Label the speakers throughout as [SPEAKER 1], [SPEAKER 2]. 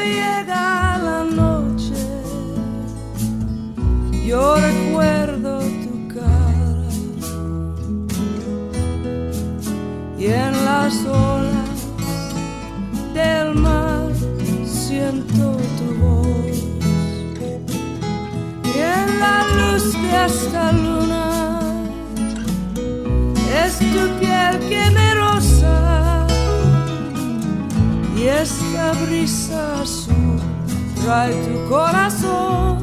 [SPEAKER 1] llega la noche, yo recuerdo tu cara y en las olas del mar siento tu voz y en la luz de esta luna es tu piel que me roza y esta brisa azul trae tu corazón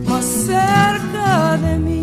[SPEAKER 1] más cerca de mí.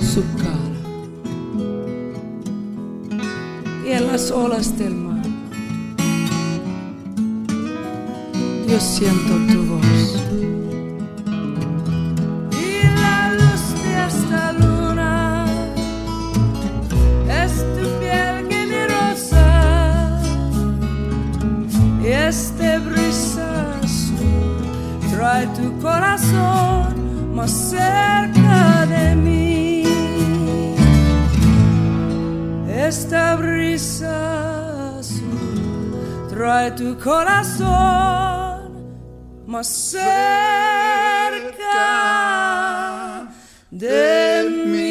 [SPEAKER 1] Su cara y en las olas del mar yo siento tu voz y la luz de esta luna es tu piel que me roza y este brisa azul trae tu corazón más cerca de mí. Esta brisa azul trae tu corazón más cerca de mí.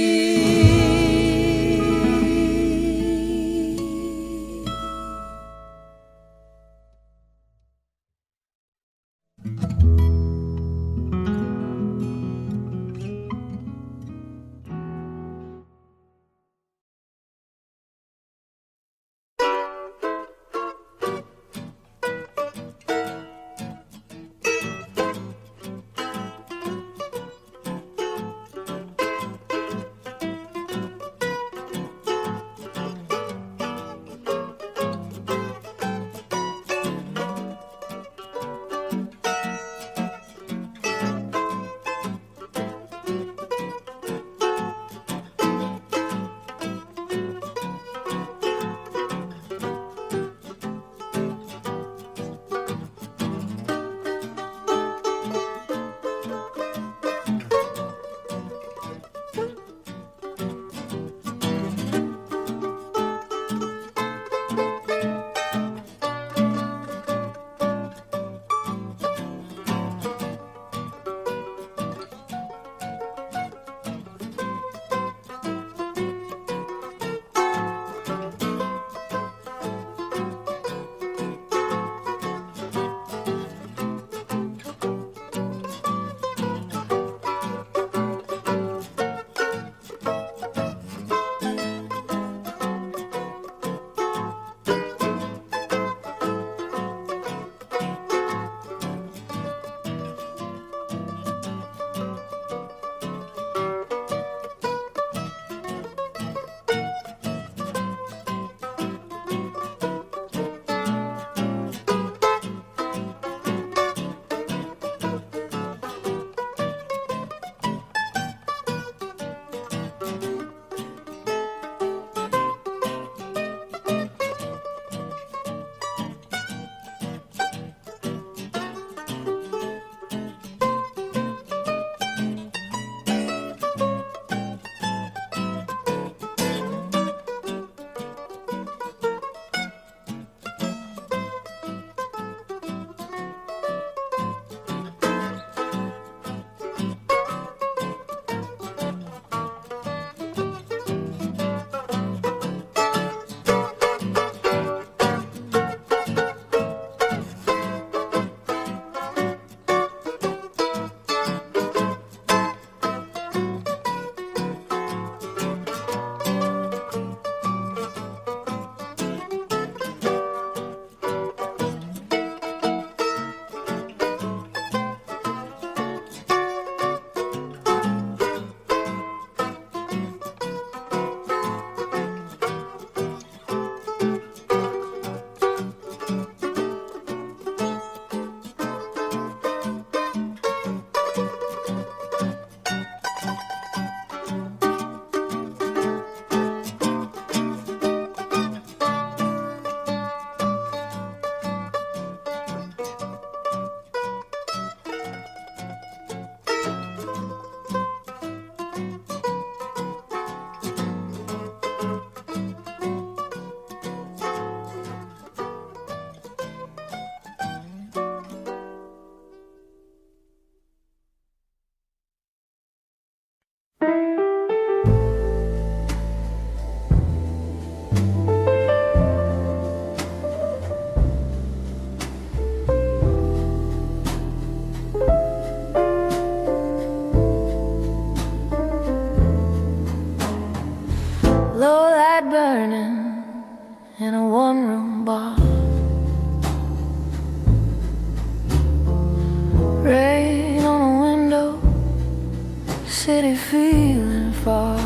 [SPEAKER 1] city feeling far.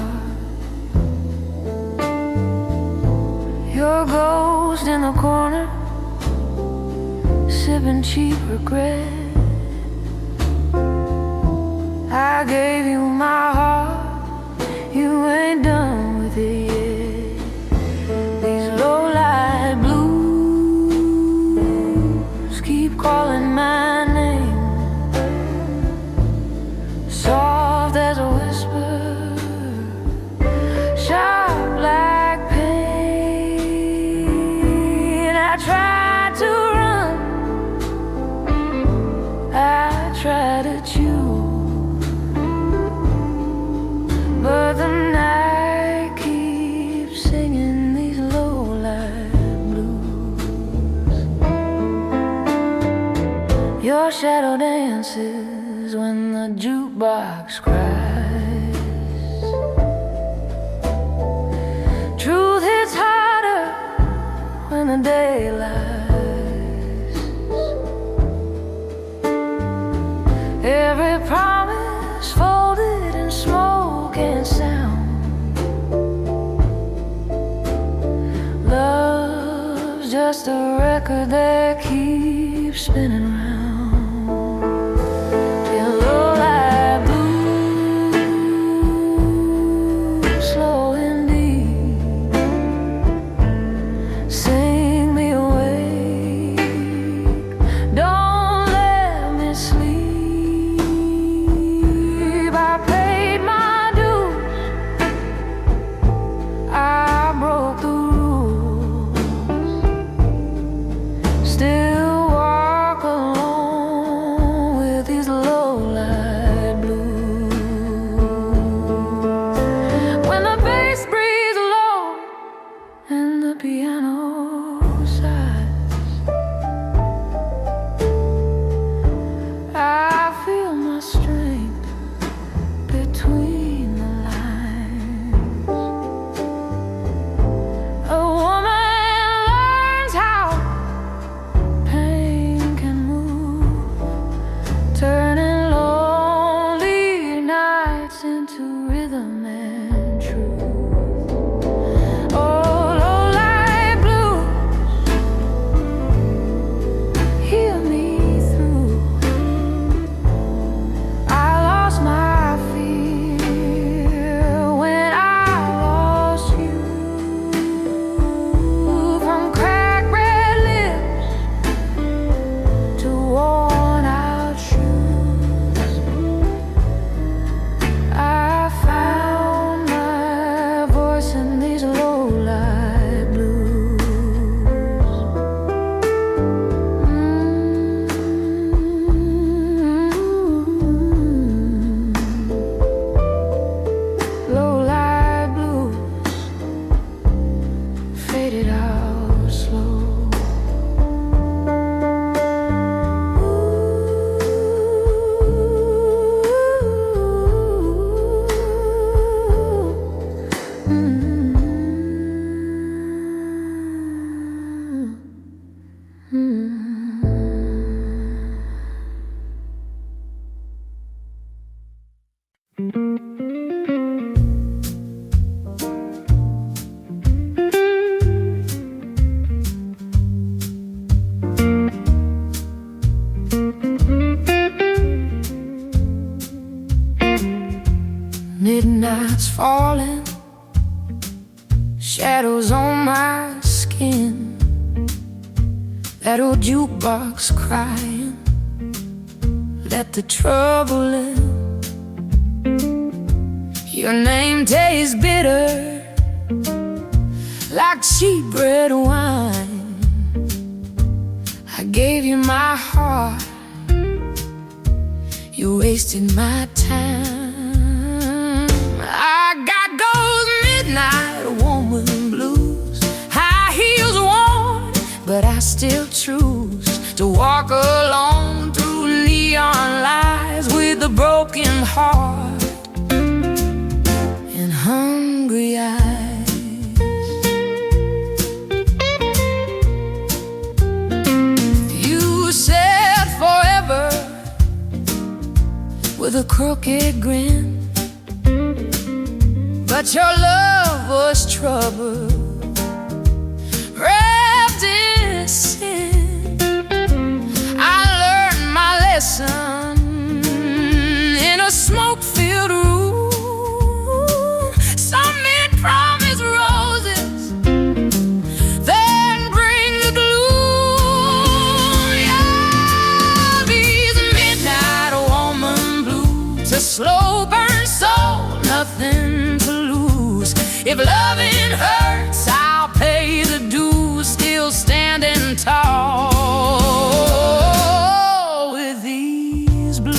[SPEAKER 1] Your ghost in the corner, sipping cheap regret. I gave you my heart, you ain't done with it yet. These low-light blues keep calling my name, soft as a whisper, sharp like pain. I tried to run, I tried to choose, but the night keeps singing these low-light blues. Your shadow dances when the jukebox cries. Truth hits harder when the day lies. Every promise folded in smoke and sound. Love's just a record that keeps spinning round. In low-light blues, slow and deep, sing me awake, don't let me sleep. I paid my dues, I broke the rules, still walk alone with these low-light blues. When the bass breathes low and the piano sighs, I feel my strength between the lines. A woman learns how pain can move, turning lonely nights into rhythm and truth. Oh, low-light blues, hear me through. I lost my fear when I lost you. From cracked red lips to worn-out shoes, I found my voice in these low-light blues. Low-light blues faded out slow. Midnight's falling, shadows on my skin. That old jukebox crying, let the trouble in. Your name tastes bitter, like cheap red wine. I gave you my heart, you wasted my time. I got those midnight woman blues, high heels worn, but I still choose to walk alone through neon lights with a broken heart and hungry eyes. You said forever with a crooked grin, but your love was trouble wrapped in sin. I learned my lesson in a smoke-filled room. Some men promise roses, then bring the gloom. Yeah, these midnight woman blues, a slow burn soul, nothing to lose. If loving hurts, I'll pay the dues, still standing tall with these blues.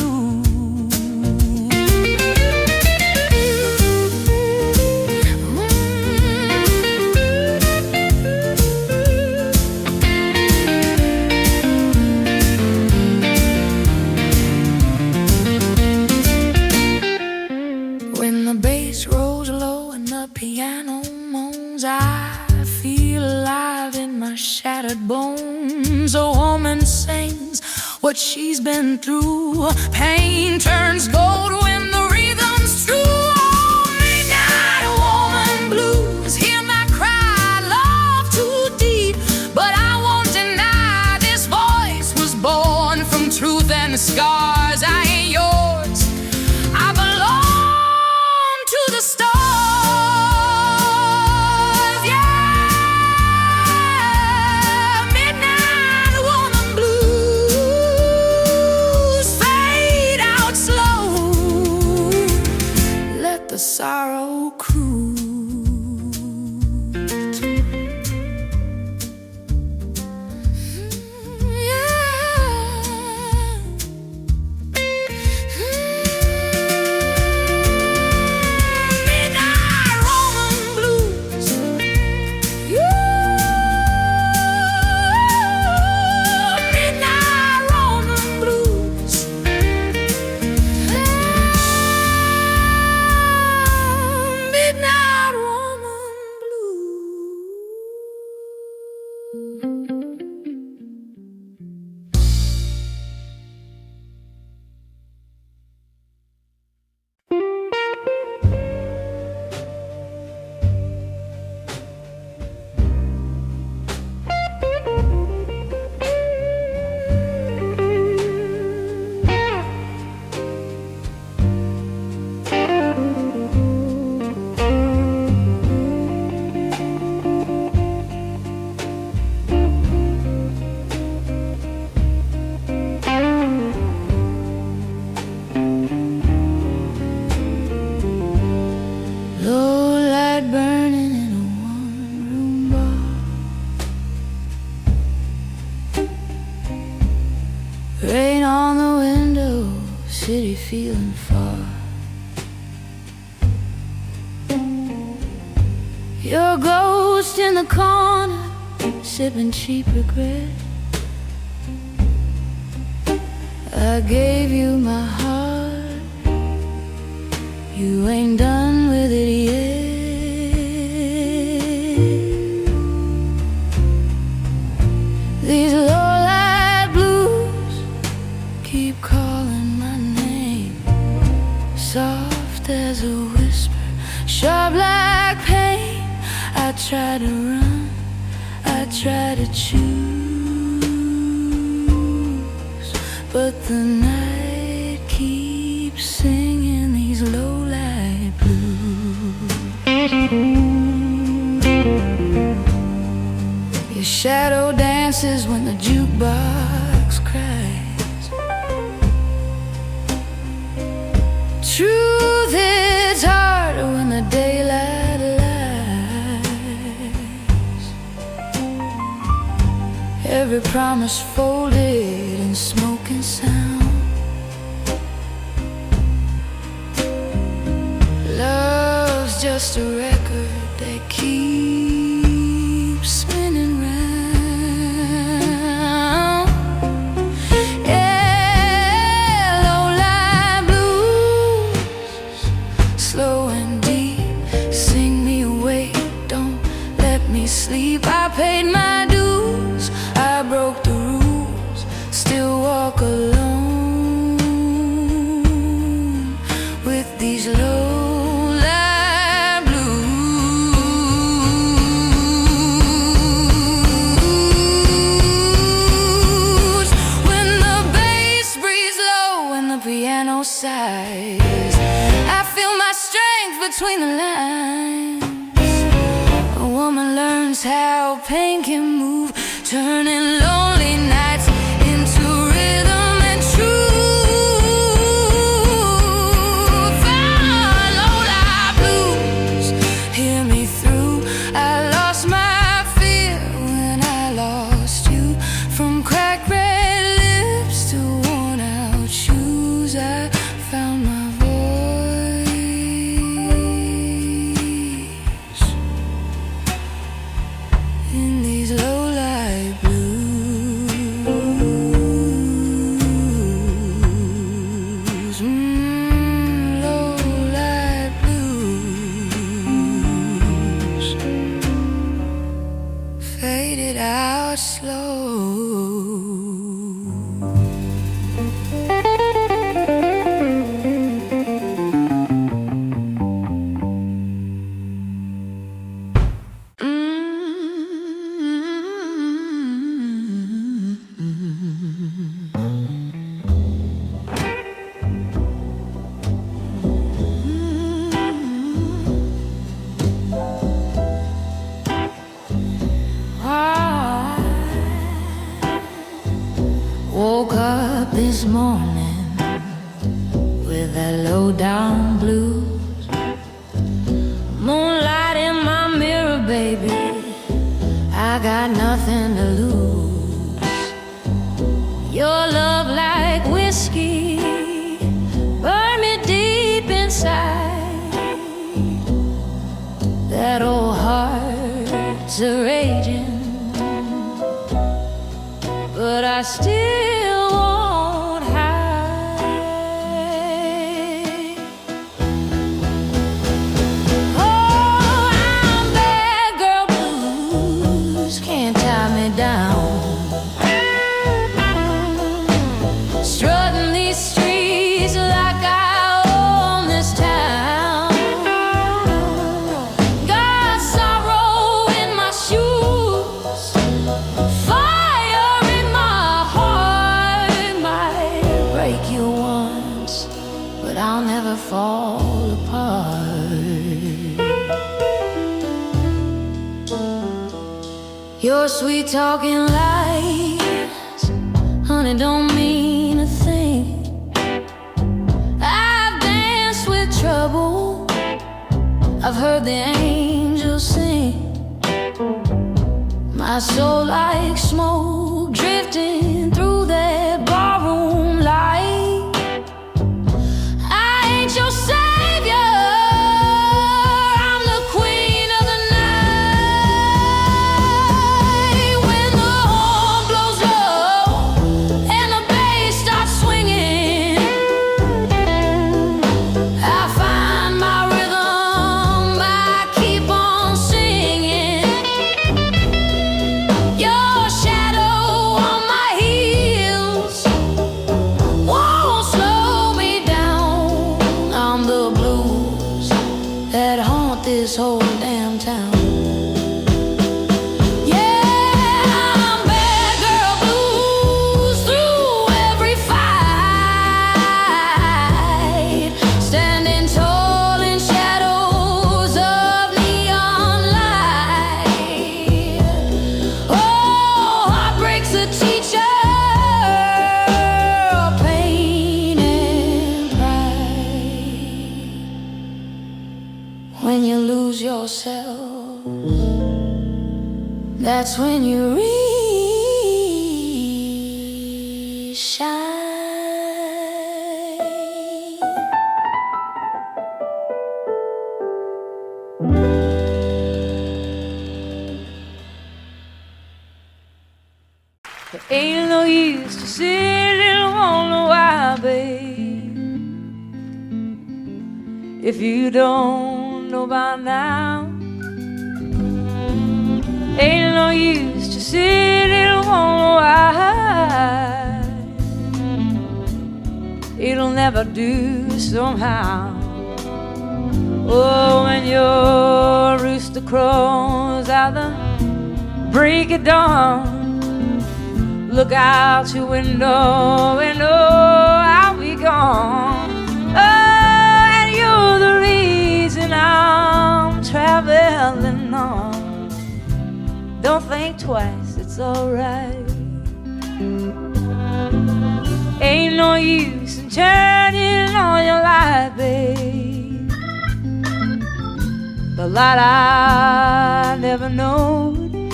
[SPEAKER 1] When the bass rolls low and the piano moans, I feel alive in my shattered bones. A woman sings what she's been through. Pain turns gold when the rhythm's true. Oh, midnight woman blues, hear my cry, love too deep. But I won't deny this voice was born from truth and scars. I ain't yours, I belong to the stars. Yeah, midnight woman blues fade out slow. Let the sorrow cruise. Midnight woman blues. Midnight woman blues. Midnight woman low light burning in a one-room bar. Rain on the window, city feeling far. Your ghost in the corner, sipping cheap regret. I gave you my heart, you ain't done with it yet. These low-light blues keep calling my name, soft as a whisper, sharp like pain. I try to run, I try to choose, but the night keeps singing these low-light blues. Your shadow dances when the jukebox cries. Truth is harder when the daylight lies. Every promise folded in smoke and sound. Love's just a record that keeps spinning round. Yeah, low-light blues, slow and deep, sing me awake, don't let me sleep. I paid my dues, I broke the rules, still walk alone with these low-light blues. between the lines. A woman learns how pain can move, turning lonely nights into rhythm and truth. Follow life blues, hear me through. I lost my fear when I lost you. From cracked red lips to worn out shoes, I found my this morning with that low-down blues. Moonlight in my mirror, baby, I got nothing to lose. Your love like whiskey burned me deep inside. That old heart's a raging, but I still won't hide. Oh, I'm bad girl blues, can't tie me down. Strutting these streets like I own this town. Got sorrow in my shoes, fire in my heart. Might break you once, but I'll never fall apart. Your sweet talking lies, honey, don't mean a thing. I've danced with trouble, I've heard the angels sing. My soul like smoke drifting through that barroom light. I ain't your savior, I'm the queen of the night. When the horn blows low and the bass starts swinging, I find my rhythm, I keep on singing. Your shadow on my heels won't slow me down. I'm the blues that haunt this whole damn town. Yeah, I'm bad girl blues through every fight, standing tall in shadows of neon light. Oh, heartbreak's a teacher of pain and pride. When you lose yourself, that's when you really shine.
[SPEAKER 2] There ain't no use to sit and wonder why, babe, if you don't know by now. Ain't no use to sit and wonder why. It'll never do somehow. Oh, when your rooster crows out the break of dawn, look out your window and oh, I'll be gone. Oh, and you're the reason I think twice, it's alright. Ain't no use in turning on your light, babe. The light I never known.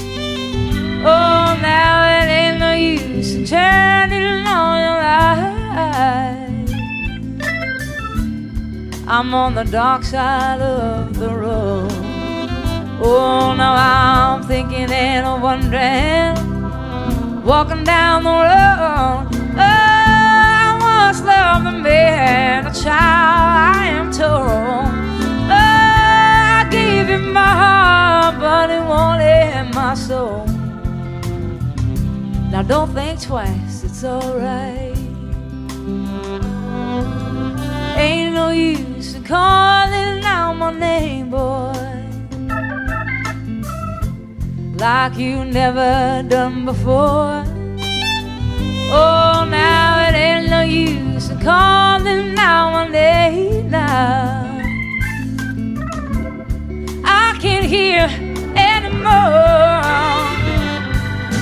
[SPEAKER 2] Oh, now it ain't no use in turning on your light. I'm on the dark side of the road. Oh, now I'm thinking and wondering, walking down the road. Oh, I once loved a man, a child, I am told. Oh, I gave him my heart, but it wanted my soul. Now don't think twice, it's alright. Ain't no use in calling out my name, boy, like you never done before. Oh, now it ain't no use in calling out my name now. I can't hear anymore.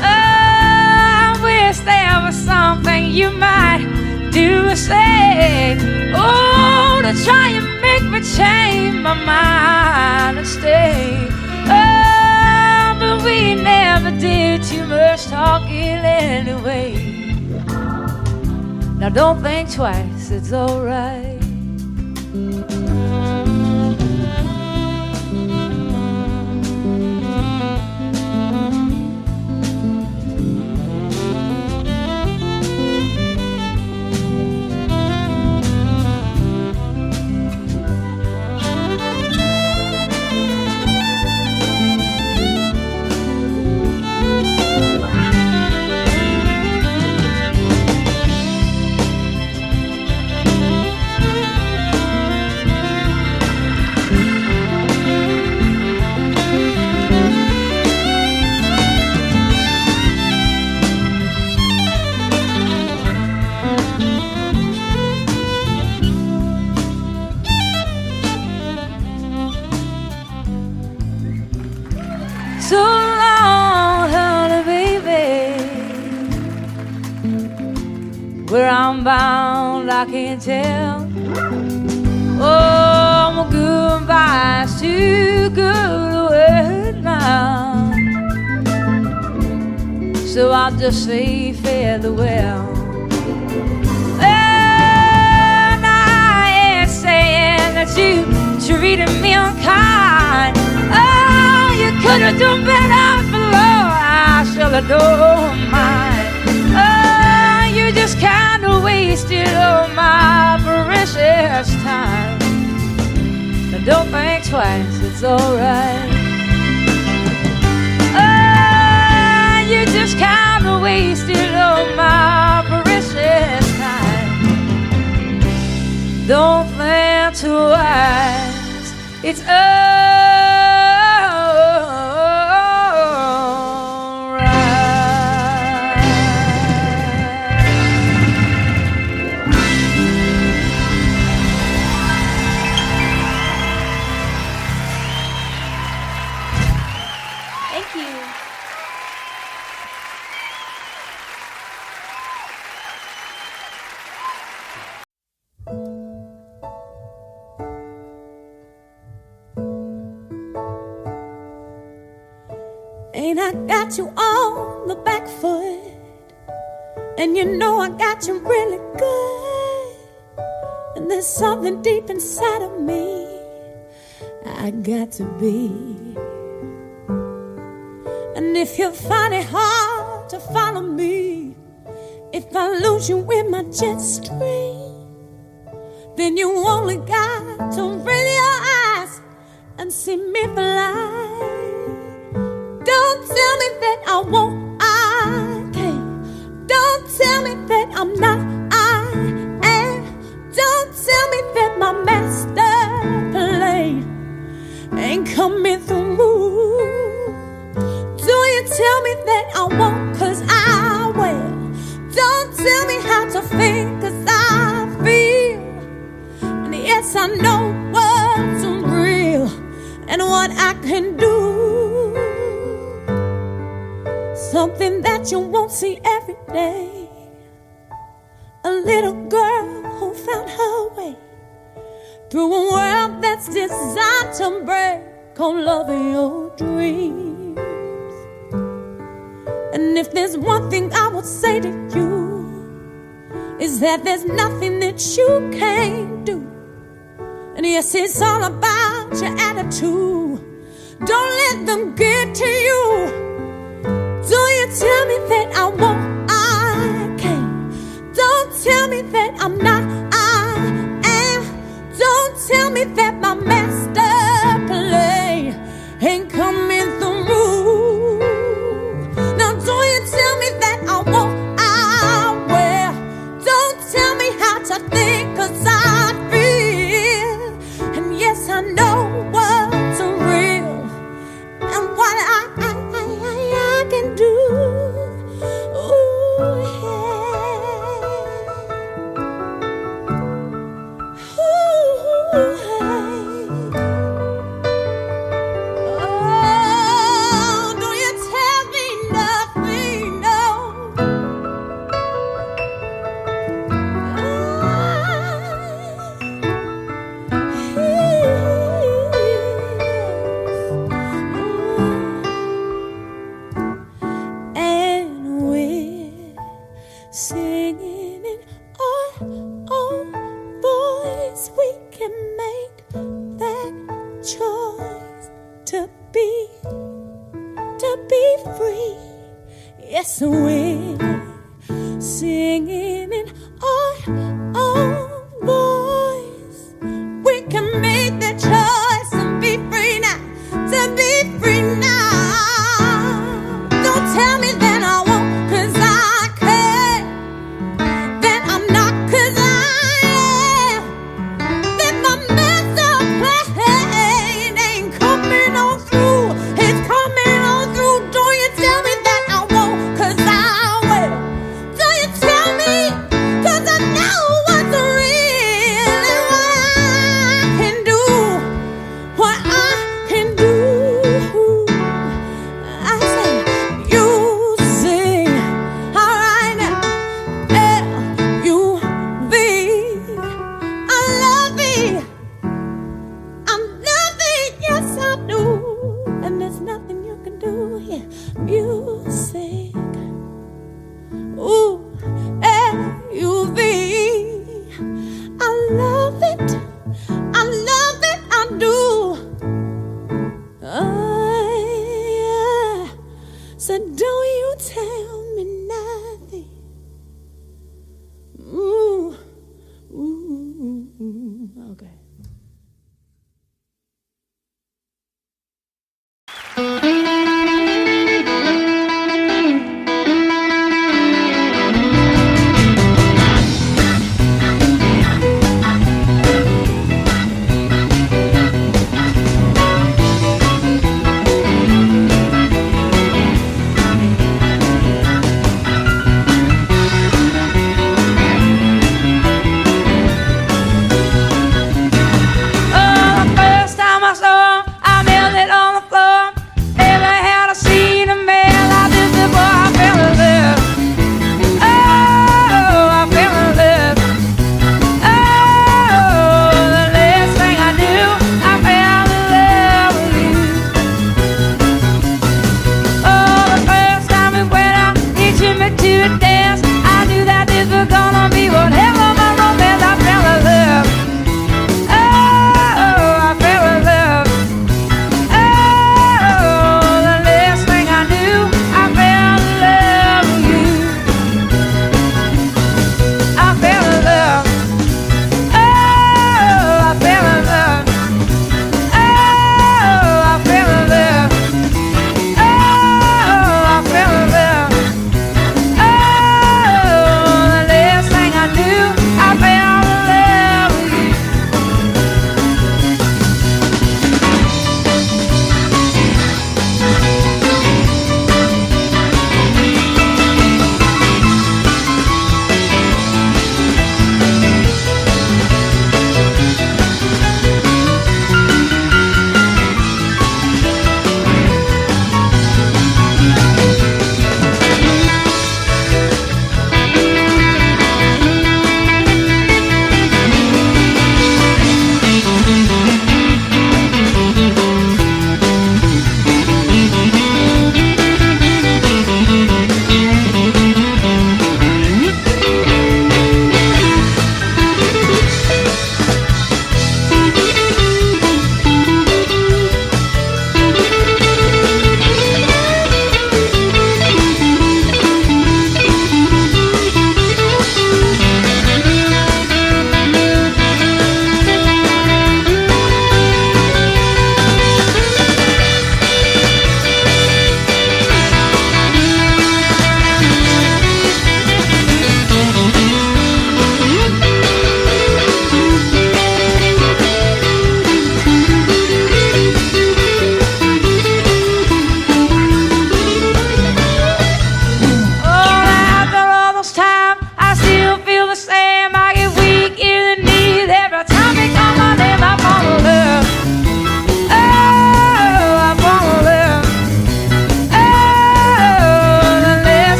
[SPEAKER 2] Oh, I wish there was something you might do or say. Oh, to try and make me change my mind and stay. Oh, but we never did too much talking anyway. Now don't think twice, it's alright. So long, honey, baby. Where I'm bound, I can't tell. Oh, my goodbye's too good a word now. So I'll just say farewell. And I ain't saying that you treated me unkind. Oh, you could have done better for Lord, I should have done mine. Oh, you just kind of wasted all my precious time. But don't think twice, it's alright. Oh, you just kind of wasted all my precious time. Don't think twice, it's alright.
[SPEAKER 3] Thank you.
[SPEAKER 4] Ain't I got you on the back foot? And you know I got you really good. And there's something deep inside of me I got to be. And if you find it hard to follow me, if I lose you in my jet stream, then you only got to raise your eyes and see me fly. Don't tell me that I won't, I can't. Don't tell me that I'm not, I am. Don't tell me that my master plan ain't coming through. Do you tell me that I won't, 'cause I will. Don't tell me how to think, 'cause I feel. And yes, I know what's real and what I can do. something that you won't see every day. A little girl who found her way through a world that's designed to break on loving your dreams. And if there's one thing I would say to you, is that there's nothing that you can't do. And yes, it's all about your attitude. Don't let them get to you. Don't you tell me that I won't, I can't. Don't tell me that I'm not, I am. Don't tell me that my master play ain't coming through. Now don't you tell me that I won't, I will. Don't tell me how to think, 'cause I feel. And yes, I know what's real and what I can do. Ooh, yeah. Ooh, hey. Oh, don't you tell me nothing, no. And we're singing in our own voice. We can make that choice to be free. Yes, we're singing in our own voice. We can make that choice to be free now, to be free now. Don't tell me that I won't, 'cause I can't. That I'm not, 'cause I am. That my master plan ain't coming on through. It's coming on through. Don't you tell me that I won't, 'cause I will. Don't you tell me, 'cause I know what's real and what I can do. What I can do. I say, you sing, all right now. L-U-V. I love it. I'm loving, yes I do. And there's nothing you can do here. Music. Ooh, L-U-V. I love it. I love it, I do. Yeah. So don't you tell me nothing. Ooh, ooh, okay.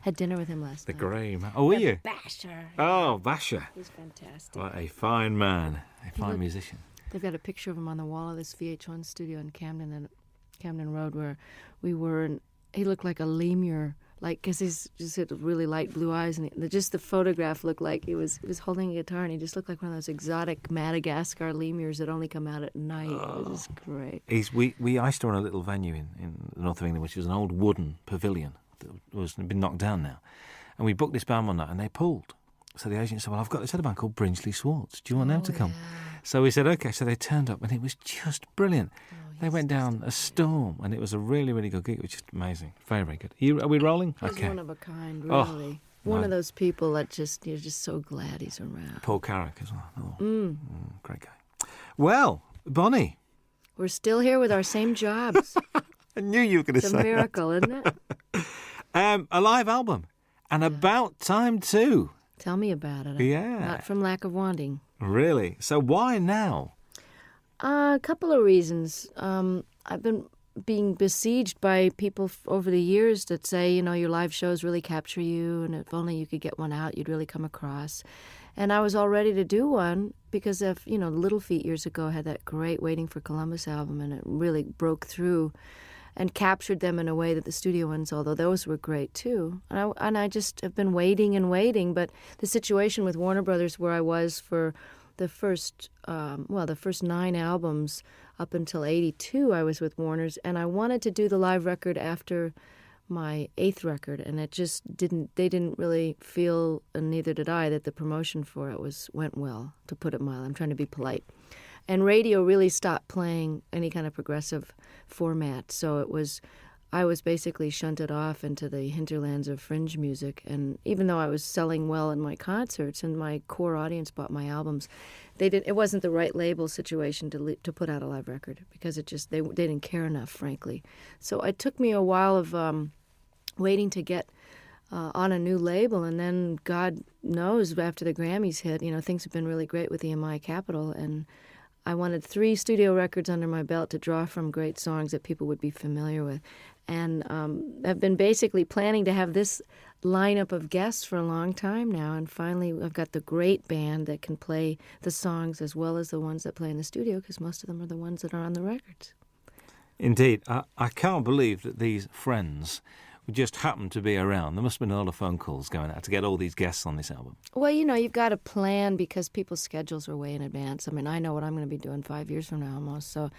[SPEAKER 2] Had dinner with him last
[SPEAKER 5] The
[SPEAKER 2] night.
[SPEAKER 5] grey man. Oh, were you?
[SPEAKER 2] Basher.
[SPEAKER 5] Oh, Basher.
[SPEAKER 2] He's fantastic.
[SPEAKER 5] What a fine man. A fine musician.
[SPEAKER 2] They've got a picture of him on the wall of this VH1 studio in Camden Road where we were, and he looked like a lemur, like, because he's just had really light blue eyes, and just the photograph looked like he was holding a guitar, and he just looked like one of those exotic Madagascar lemurs that only come out at night. It was just great.
[SPEAKER 5] I used to run a little venue in the north of England, which was an old wooden pavilion that was been knocked down now, and we booked this band one night, and they pulled. So the agent said, "Well, I've got this other band called Brinsley Swartz. Do you want them to come?"
[SPEAKER 2] Yeah.
[SPEAKER 5] So we said, "Okay." So they turned up, and it was just brilliant. They went down a storm, and it was a really, really good gig. It was just amazing. Very, very good. Are we rolling?
[SPEAKER 2] He's
[SPEAKER 5] Okay.
[SPEAKER 2] one of a kind,
[SPEAKER 5] Oh,
[SPEAKER 2] really. One of those people that you're just so glad he's around.
[SPEAKER 5] Paul Carrick as well. Oh, great guy. Well, Bonnie.
[SPEAKER 2] We're still here with our same jobs.
[SPEAKER 5] I knew you were going to
[SPEAKER 2] It's
[SPEAKER 5] say
[SPEAKER 2] a miracle, isn't it?
[SPEAKER 5] that. A live album. And about time too.
[SPEAKER 2] Tell me about it.
[SPEAKER 5] Yeah.
[SPEAKER 2] Not from lack of wanting.
[SPEAKER 5] Really? So why now?
[SPEAKER 2] A couple of reasons. I've been being besieged by people over the years that say, your live shows really capture you, and if only you could get one out, you'd really come across. And I was all ready to do one because of, Little Feat years ago had that great Waiting for Columbus album, and it really broke through and captured them in a way that the studio ones, although those were great too. And I just have been waiting and waiting, but the situation with Warner Brothers where I was for the first 9 albums up until 82, I was with Warner's, and I wanted to do the live record after my 8th record, and it just they didn't really feel, and neither did I, that the promotion for it went well, to put it mild. I'm trying to be polite. And radio really stopped playing any kind of progressive format, so I was basically shunted off into the hinterlands of fringe music. And even though I was selling well in my concerts and my core audience bought my albums, it wasn't the right label situation to put out a live record because they didn't care enough, frankly. So it took me a while of waiting to get on a new label, and then God knows after the Grammys hit, things have been really great with EMI Capitol, and I wanted 3 studio records under my belt to draw from great songs that people would be familiar with. And I've been basically planning to have this lineup of guests for a long time now. And finally, I've got the great band that can play the songs as well as the ones that play in the studio, because most of them are the ones that are on the records.
[SPEAKER 5] Indeed. I can't believe that these friends just happened to be around. There must have been a lot of phone calls going out to get all these guests on this album.
[SPEAKER 2] Well, you've got to plan because people's schedules are way in advance. I mean, I know what I'm going to be doing 5 years from now almost. So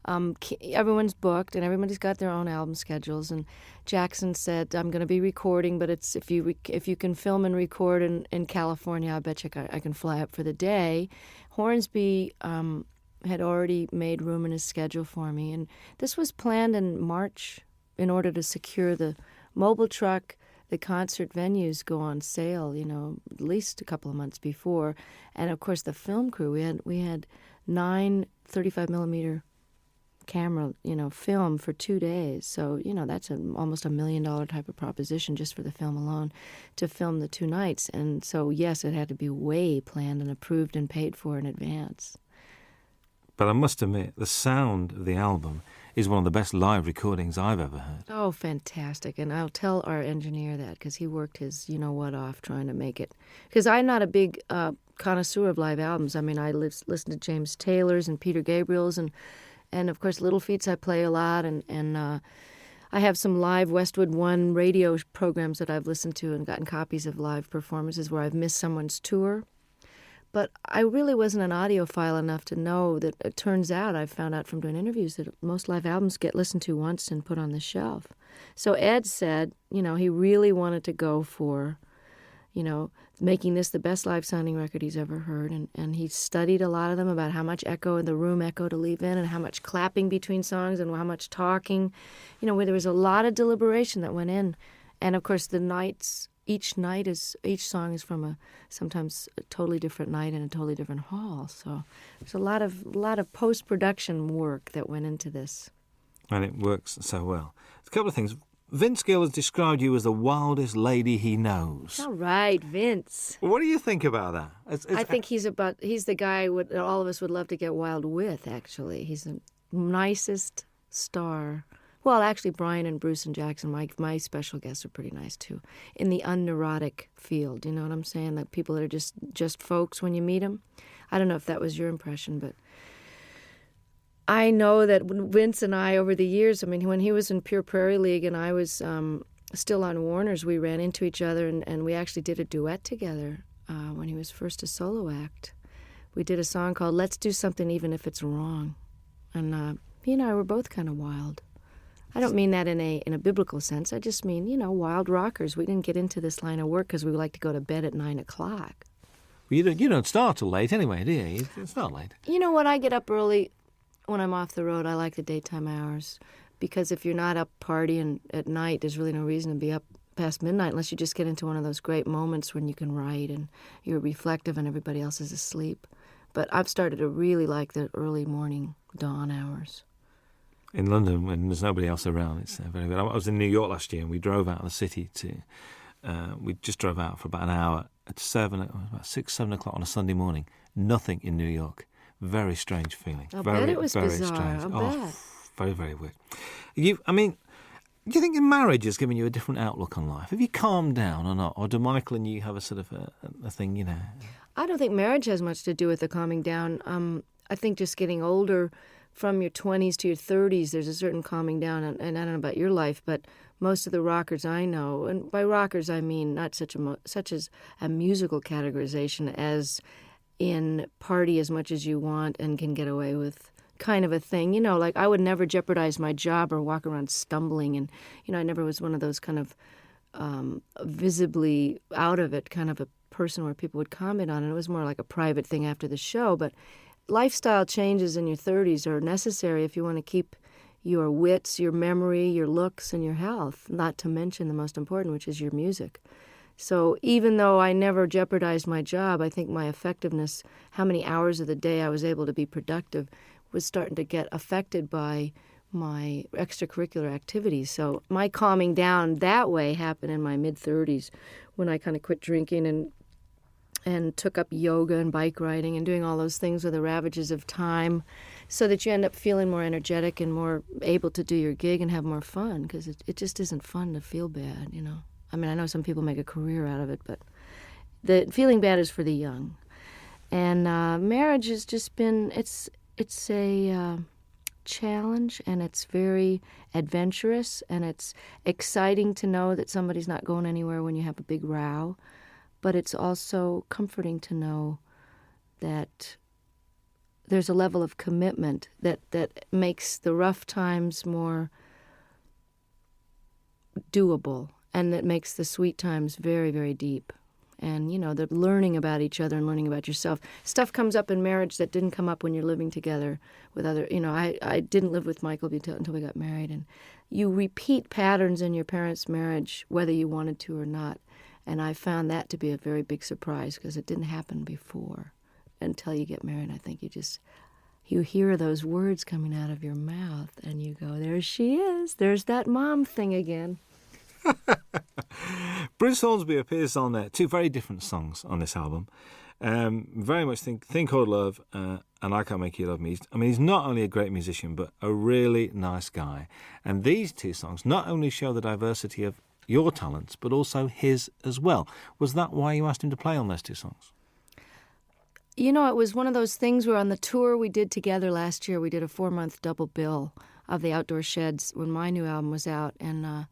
[SPEAKER 2] everyone's booked and everybody's got their own album schedules. And Jackson said, I'm going to be recording, but it's if you can film and record in California, I bet you I can fly up for the day. Hornsby had already made room in his schedule for me. And this was planned in March in order to secure the mobile truck. The concert venues go on sale, at least a couple of months before. And, of course, the film crew, we had 9 35-millimeter camera, film for 2 days. So, that's almost $1 million type of proposition just for the film alone to film the 2 nights. And so, yes, it had to be way planned and approved and paid for in advance.
[SPEAKER 5] But I must admit, the sound of the album is one of the best live recordings I've ever heard.
[SPEAKER 2] Oh, fantastic. And I'll tell our engineer that because he worked his off trying to make it. Because I'm not a big connoisseur of live albums. I mean, I listen to James Taylor's and Peter Gabriel's and of course, Little Feats I play a lot. And I have some live Westwood One radio programs that I've listened to and gotten copies of live performances where I've missed someone's tour. But I really wasn't an audiophile enough to know that it turns out, I found out from doing interviews, that most live albums get listened to once and put on the shelf. So Ed said, he really wanted to go for, making this the best live sounding record he's ever heard. And he studied a lot of them about how much echo in the room echo to leave in and how much clapping between songs and how much talking, where there was a lot of deliberation that went in. And of course each song is from sometimes a totally different night in a totally different hall. So there's a lot of post-production work that went into this.
[SPEAKER 5] And it works so well. A couple of things. Vince Gill has described you as the wildest lady he knows.
[SPEAKER 2] All right, Vince.
[SPEAKER 5] What do you think about that?
[SPEAKER 2] I think he's the guy that all of us would love to get wild with, actually. He's the nicest star
[SPEAKER 6] Well, actually, Brian and Bruce and Jackson, my special guests, are pretty nice too. In the unneurotic field, you know what I'm saying? Like people that are just folks when you meet them. I don't know if that was your impression, but I know that Vince and I, over the years, I mean, when he was in Pure Prairie League and I was still on Warner's, we ran into each other and we actually did a duet together when he was first a solo act. We did a song called "Let's Do Something Even If It's Wrong," and he and I were both kind of wild. I don't mean that in a biblical sense. I just mean, wild rockers. We didn't get into this line of work because we like to go to bed at 9 o'clock.
[SPEAKER 5] Well, you don't start till late anyway, do you? It's not late.
[SPEAKER 6] You know what? I get up early when I'm off the road. I like the daytime hours because if you're not up partying at night, there's really no reason to be up past midnight unless you just get into one of those great moments when you can write and you're reflective and everybody else is asleep. But I've started to really like the early morning dawn hours.
[SPEAKER 5] In London, when there's nobody else around, it's very good. I was in New York last year, and we drove out of the city we just drove out for about an hour at about 6, 7 o'clock on a Sunday morning. Nothing in New York. Very strange feeling.
[SPEAKER 6] I
[SPEAKER 5] very,
[SPEAKER 6] bet it was
[SPEAKER 5] very
[SPEAKER 6] bizarre.
[SPEAKER 5] strange.
[SPEAKER 6] I bet.
[SPEAKER 5] Very, very weird. Do you think your marriage has given you a different outlook on life? Have you calmed down or not? Or do Michael and you have a sort of a thing,
[SPEAKER 6] I don't think marriage has much to do with the calming down. I think just getting older, from your 20s to your 30s, there's a certain calming down, and I don't know about your life, but most of the rockers I know, and by rockers I mean not such as a musical categorization as in party as much as you want and can get away with kind of a thing. Like I would never jeopardize my job or walk around stumbling, and I never was one of those kind of visibly out of it kind of a person where people would comment on it. It was more like a private thing after the show, but lifestyle changes in your 30s are necessary if you want to keep your wits, your memory, your looks, and your health, not to mention the most important, which is your music. So even though I never jeopardized my job, I think my effectiveness, how many hours of the day I was able to be productive, was starting to get affected by my extracurricular activities. So my calming down that way happened in my mid-30s when I kind of quit drinking and took up yoga and bike riding and doing all those things with the ravages of time so that you end up feeling more energetic and more able to do your gig and have more fun because it just isn't fun to feel bad, I mean, I know some people make a career out of it, but the feeling bad is for the young. And marriage has just been, it's a challenge, and it's very adventurous, and it's exciting to know that somebody's not going anywhere when you have a big row. But it's also comforting to know that there's a level of commitment that makes the rough times more doable, and that makes the sweet times very, very deep. And, the learning about each other and learning about yourself. Stuff comes up in marriage that didn't come up when you're living together with other, I didn't live with Michael until we got married. And you repeat patterns in your parents' marriage, whether you wanted to or not. And I found that to be a very big surprise because it didn't happen before until you get married. I think you hear those words coming out of your mouth and you go, there she is. There's that mom thing again.
[SPEAKER 5] Bruce Hornsby appears on 2 very different songs on this album. Very much Thing Called Love and I Can't Make You Love Me. He's not only a great musician, but a really nice guy. And these 2 songs not only show the diversity of your talents, but also his as well. Was that why you asked him to play on those 2 songs?
[SPEAKER 6] It was one of those things where on the tour we did together last year, we did a 4-month double bill of the Outdoor Sheds when my new album was out, and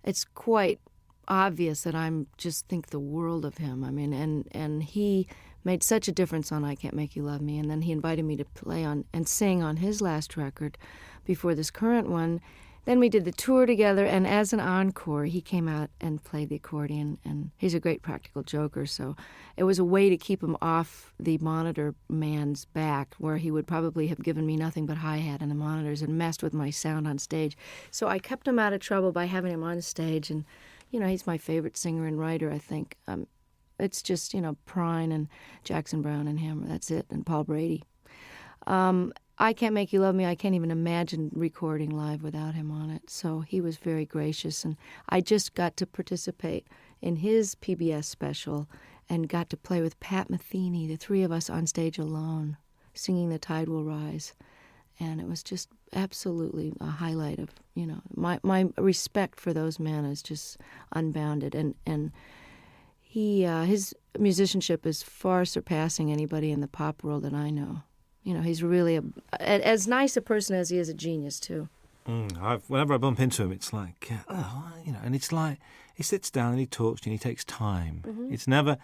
[SPEAKER 6] it's quite obvious that I just think the world of him. And he made such a difference on I Can't Make You Love Me, and then he invited me to play on and sing on his last record before this current one. Then we did the tour together, and as an encore, he came out and played the accordion, and he's a great practical joker, so it was a way to keep him off the monitor man's back, where he would probably have given me nothing but hi-hat and the monitors and messed with my sound on stage. So I kept him out of trouble by having him on stage, and, he's my favorite singer and writer, I think. It's just, Prine and Jackson Browne and him, that's it, and Paul Brady. I Can't Make You Love Me, I can't even imagine recording live without him on it. So he was very gracious, and I just got to participate in his PBS special and got to play with Pat Metheny, the 3 of us on stage alone, singing The Tide Will Rise. And it was just absolutely a highlight of, my respect for those men is just unbounded. And his musicianship is far surpassing anybody in the pop world that I know. He's really as nice a person as he is a genius, too.
[SPEAKER 5] Whenever I bump into him, it's like, and it's like he sits down and he talks and he takes time.
[SPEAKER 6] Mm-hmm.
[SPEAKER 5] It's never,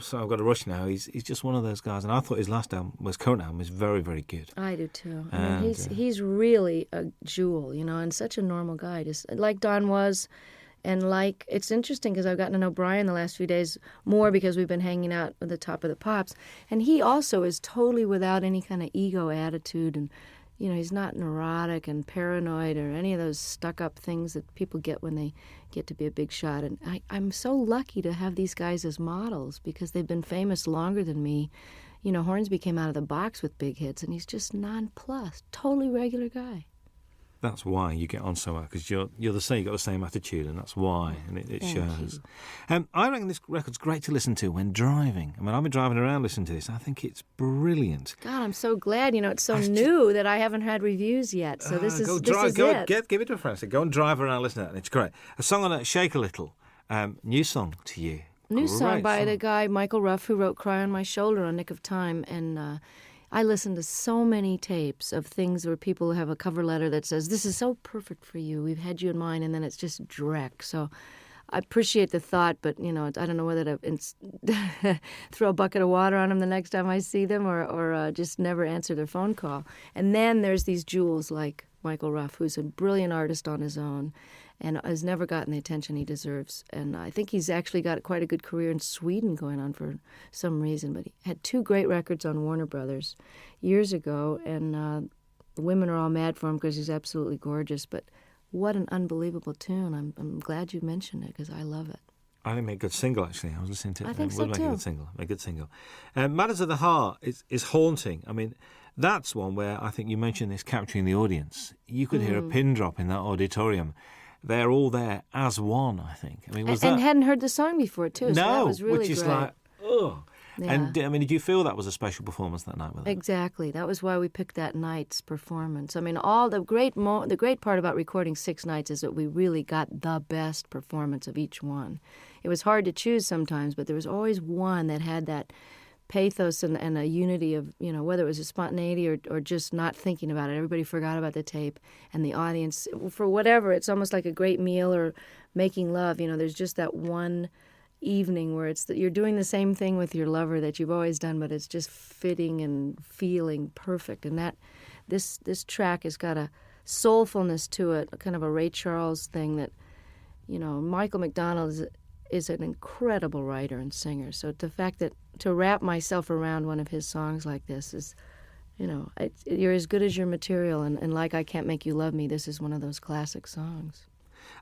[SPEAKER 5] so I've got to rush now. He's just one of those guys. And I thought his current album is very, very good.
[SPEAKER 6] I do too.
[SPEAKER 5] And,
[SPEAKER 6] he's really a jewel, and such a normal guy, just like Don was. And it's interesting because I've gotten to know Brian the last few days more because we've been hanging out at the Top of the Pops. And he also is totally without any kind of ego attitude, and he's not neurotic and paranoid or any of those stuck-up things that people get when they get to be a big shot. And I'm so lucky to have these guys as models because they've been famous longer than me. Hornsby came out of the box with big hits, and he's just nonplussed, totally regular guy.
[SPEAKER 5] That's why you get on so well, because you're the same. You've got the same attitude, and that's why, and it shows. I reckon this record's great to listen to when driving. I mean, I've been driving around listening to this. I think it's brilliant.
[SPEAKER 6] God, I'm so glad. It's so new that I haven't had reviews yet. So this is it.
[SPEAKER 5] Give it to a friend. So go and drive around, listen to it, and it's great. A song on it, Shake a Little. New song to you.
[SPEAKER 6] New song by the guy Michael Ruff, who wrote "Cry on My Shoulder" on Nick of Time, and. I listen to so many tapes of things where people have a cover letter that says, "This is so perfect for you. We've had you in mind," and then it's just dreck. So I appreciate the thought, but, I don't know whether to throw a bucket of water on them the next time I see them or just never answer their phone call. And then there's these jewels like Michael Ruff, who's a brilliant artist on his own and has never gotten the attention he deserves. And I think he's actually got quite a good career in Sweden going on for some reason. But he had 2 great records on Warner Brothers years ago, and the women are all mad for him because he's absolutely gorgeous. But what an unbelievable tune. I'm glad you mentioned it because I love it.
[SPEAKER 5] I think it made a good single, actually. I was listening to it.
[SPEAKER 6] I think so,
[SPEAKER 5] would make
[SPEAKER 6] too.
[SPEAKER 5] A good single. Matters of the Heart is haunting. I mean, that's one where I think you mentioned this capturing the audience. You could hear a pin drop in that auditorium. They're all there as one, I think. I mean,
[SPEAKER 6] and hadn't heard the song before, too, so that was really
[SPEAKER 5] which is
[SPEAKER 6] great.
[SPEAKER 5] like, ugh.
[SPEAKER 6] Yeah.
[SPEAKER 5] And, did you feel that was a special performance that night with them?
[SPEAKER 6] Exactly. That was why we picked that night's performance. I mean, all the great part about recording 6 nights is that we really got the best performance of each one. It was hard to choose sometimes, but there was always one that had that pathos and a unity of, whether it was a spontaneity or just not thinking about it. Everybody forgot about the tape, and the audience, for whatever, it's almost like a great meal or making love. There's just that one evening where you're doing the same thing with your lover that you've always done, but it's just fitting and feeling perfect. And that this track has got a soulfulness to it, kind of a Ray Charles thing that, Michael McDonald is an incredible writer and singer. So the fact that to wrap myself around one of his songs like this is, you're as good as your material. And like I Can't Make You Love Me, this is one of those classic songs.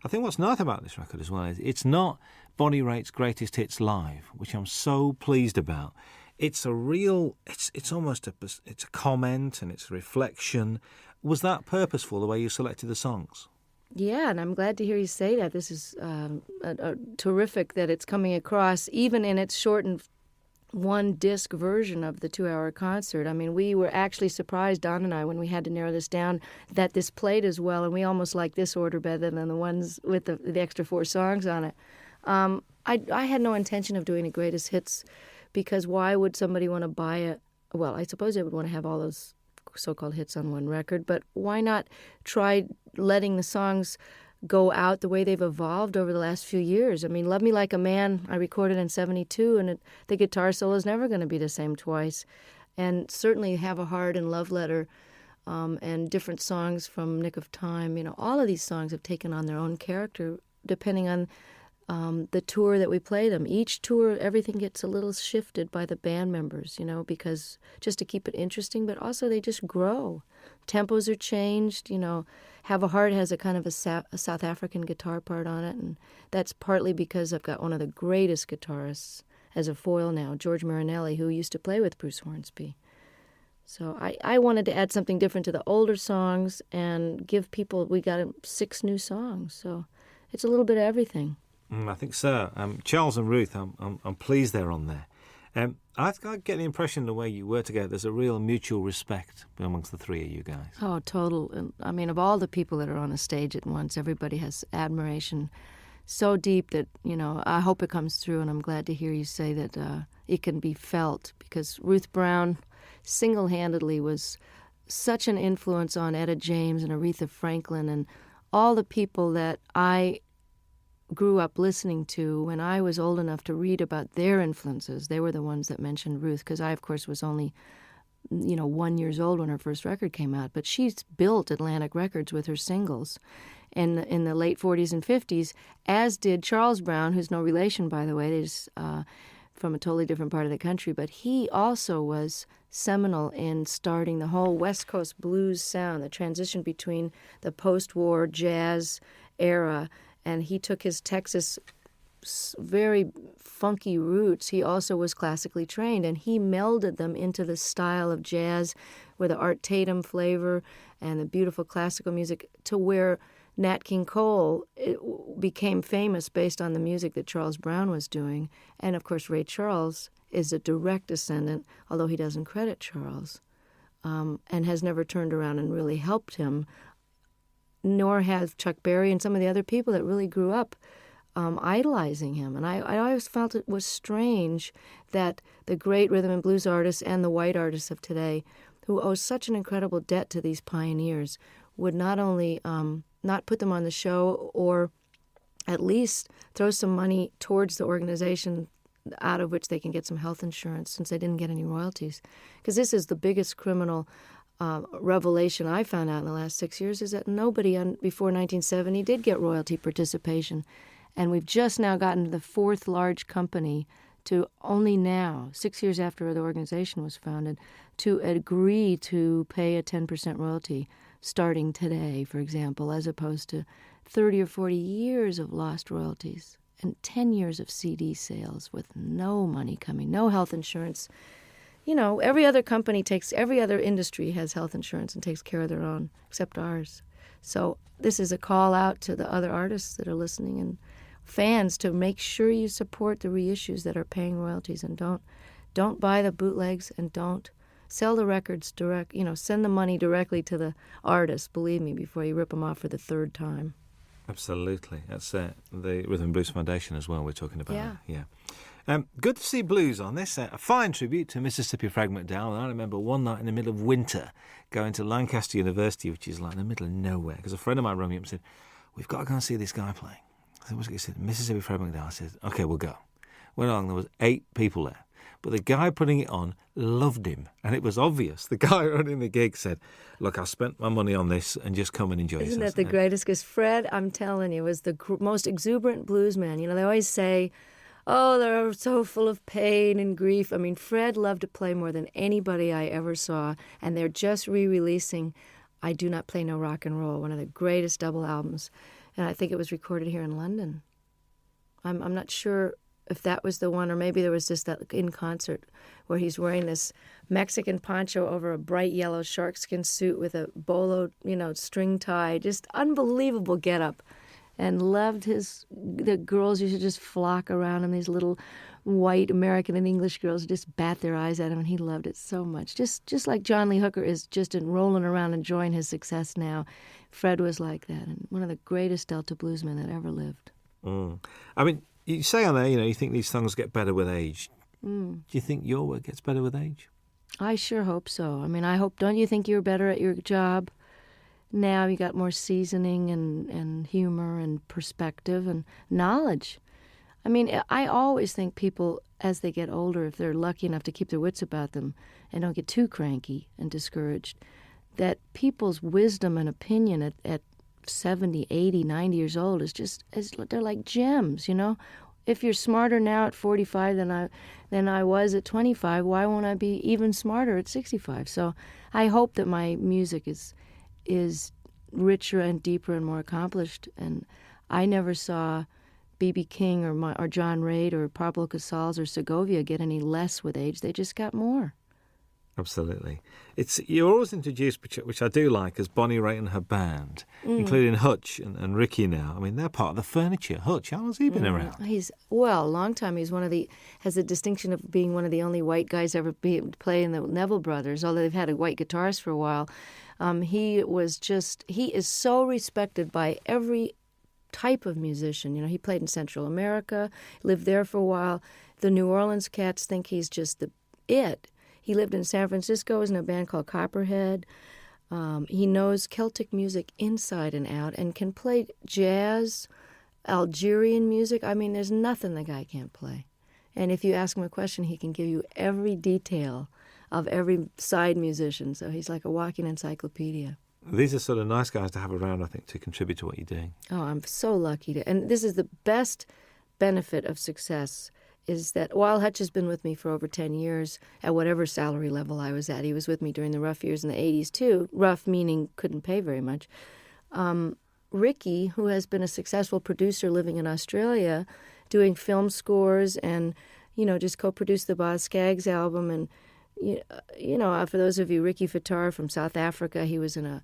[SPEAKER 5] I think what's nice about this record as well is it's not Bonnie Raitt's greatest hits live, which I'm so pleased about. It's a real, it's almost it's a comment and it's a reflection. Was that purposeful, the way you selected the songs?
[SPEAKER 6] Yeah, and I'm glad to hear you say that. This is terrific that it's coming across, even in its shortened 1-disc version of the 2-hour concert. I mean, we were actually surprised, Don and I, when we had to narrow this down, that this played as well, and we almost like this order better than the ones with the extra 4 songs on it. I had no intention of doing a greatest hits because why would somebody want to buy it? Well, I suppose they would want to have all those so-called hits on one record, but why not try letting the songs go out the way they've evolved over the last few years? I mean, Love Me Like a Man, I recorded in 1972, and the guitar solo is never going to be the same twice. And certainly Have a Heart and Love Letter and different songs from Nick of Time, all of these songs have taken on their own character depending on the tour that we play them. Each tour, everything gets a little shifted by the band members, because just to keep it interesting, but also they just grow. Tempos are changed, Have a Heart has a kind of a South African guitar part on it, and that's partly because I've got one of the greatest guitarists as a foil now, George Marinelli, who used to play with Bruce Hornsby. So I wanted to add something different to the older songs and give people, we got 6 new songs, so it's a little bit of everything.
[SPEAKER 5] I think so. Charles and Ruth, I'm pleased they're on there. I get the impression the way you work together, there's a real mutual respect amongst the three of you guys.
[SPEAKER 6] Oh, total. And, I mean, of all the people that are on a stage at once, everybody has admiration so deep that, you know, I hope it comes through, and I'm glad to hear you say that it can be felt, because Ruth Brown single-handedly was such an influence on Etta James and Aretha Franklin and all the people that I grew up listening to. When I was old enough to read about their influences, they were the ones that mentioned Ruth, because I, of course, was only, 1 year old when her first record came out. But she's built Atlantic Records with her singles in the late 40s and 50s, as did Charles Brown, who's no relation, by the way. They're just from a totally different part of the country. But he also was seminal in starting the whole West Coast blues sound, the transition between the post-war jazz era, and he took his Texas very funky roots. He also was classically trained, and he melded them into the style of jazz with the Art Tatum flavor and the beautiful classical music, to where Nat King Cole became famous based on the music that Charles Brown was doing. And, of course, Ray Charles is a direct descendant, although he doesn't credit Charles, and has never turned around and really helped him, nor have Chuck Berry and some of the other people that really grew up idolizing him. And I always felt it was strange that the great rhythm and blues artists and the white artists of today, who owe such an incredible debt to these pioneers, would not only not put them on the show, or at least throw some money towards the organization out of which they can get some health insurance, since they didn't get any royalties. Because this is the biggest criminal revelation I found out in the last 6 years, is that nobody before 1970 did get royalty participation. And we've just now gotten to the fourth large company to only now, 6 years after the organization was founded, to agree to pay a 10% royalty starting today, for example, as opposed to 30 or 40 years of lost royalties and 10 years of CD sales with no money coming, no health insurance. Every other industry has health insurance and takes care of their own, except ours. So this is a call out to the other artists that are listening and fans to make sure you support the reissues that are paying royalties, and don't buy the bootlegs, and don't sell the records direct. Send the money directly to the artist, believe me, before you rip them off for the third time.
[SPEAKER 5] Absolutely. That's the Rhythm and Blues Foundation as well we're talking about.
[SPEAKER 6] Yeah.
[SPEAKER 5] Good to see blues on this. A fine tribute to Mississippi Frag McDowell. And I remember one night in the middle of winter going to Lancaster University, which is like in the middle of nowhere, because a friend of mine rang me up and said, "We've got to go and see this guy playing." I said, "What's it?" He said, "Mississippi Frag McDowell." I said, "OK, we'll go." Went along, there was 8 people there. But the guy putting it on loved him, and it was obvious. The guy running the gig said, "Look, I spent my money on this, and just come and enjoy yourself."
[SPEAKER 6] Isn't that the greatest? Because Fred, I'm telling you, was the most exuberant bluesman. They always say, oh, they're so full of pain and grief. I mean, Fred loved to play more than anybody I ever saw, and they're just re-releasing I Do Not Play No Rock and Roll, one of the greatest double albums, and I think it was recorded here in London. I'm not sure if that was the one, or maybe there was just that in concert where he's wearing this Mexican poncho over a bright yellow sharkskin suit with a bolo, string tie, just unbelievable getup, and loved the girls used to just flock around him, these little white American and English girls just bat their eyes at him, and he loved it so much. Just like John Lee Hooker is just rolling around enjoying his success now, Fred was like that, and one of the greatest Delta bluesmen that ever lived.
[SPEAKER 5] I mean, you say on there, you think these songs get better with age. Do you think your work gets better with age?
[SPEAKER 6] I sure hope so. I mean, don't you think you're better at your job now? You got more seasoning and humor and perspective and knowledge. I mean, I always think people, as they get older, if they're lucky enough to keep their wits about them and don't get too cranky and discouraged, that people's wisdom and opinion at 70, 80, 90 years old they're like gems, If you're smarter now at 45 than I was at 25, why won't I be even smarter at 65? So I hope that my music is richer and deeper and more accomplished. And I never saw B.B. King or John Reid or Pablo Casals or Segovia get any less with age. They just got more.
[SPEAKER 5] Absolutely. You're always introduced, which I do like, as Bonnie Raitt and her band, including Hutch and Ricky now. I mean, they're part of the furniture. Hutch, how long's he been around?
[SPEAKER 6] A long time. He's has the distinction of being one of the only white guys ever play in the Neville Brothers, although they've had a white guitarist for a while. He is so respected by every type of musician. You know, he played in Central America, lived there for a while. The New Orleans cats think he's just it. He lived in San Francisco, was in a band called Copperhead. He knows Celtic music inside and out and can play jazz, Algerian music. I mean, there's nothing the guy can't play. And if you ask him a question, he can give you every detail of every side musician. So he's like a walking encyclopedia.
[SPEAKER 5] These are sort of nice guys to have around, I think, to contribute to what you're doing.
[SPEAKER 6] Oh, I'm so lucky to. And this is the best benefit of success, is that while Hutch has been with me for over 10 years, at whatever salary level I was at, he was with me during the rough years in the 80s too, rough meaning couldn't pay very much. Ricky, who has been a successful producer living in Australia, doing film scores and, just co-produced the Boz Scaggs album. And, for those of you, Ricky Fattar from South Africa, he was in a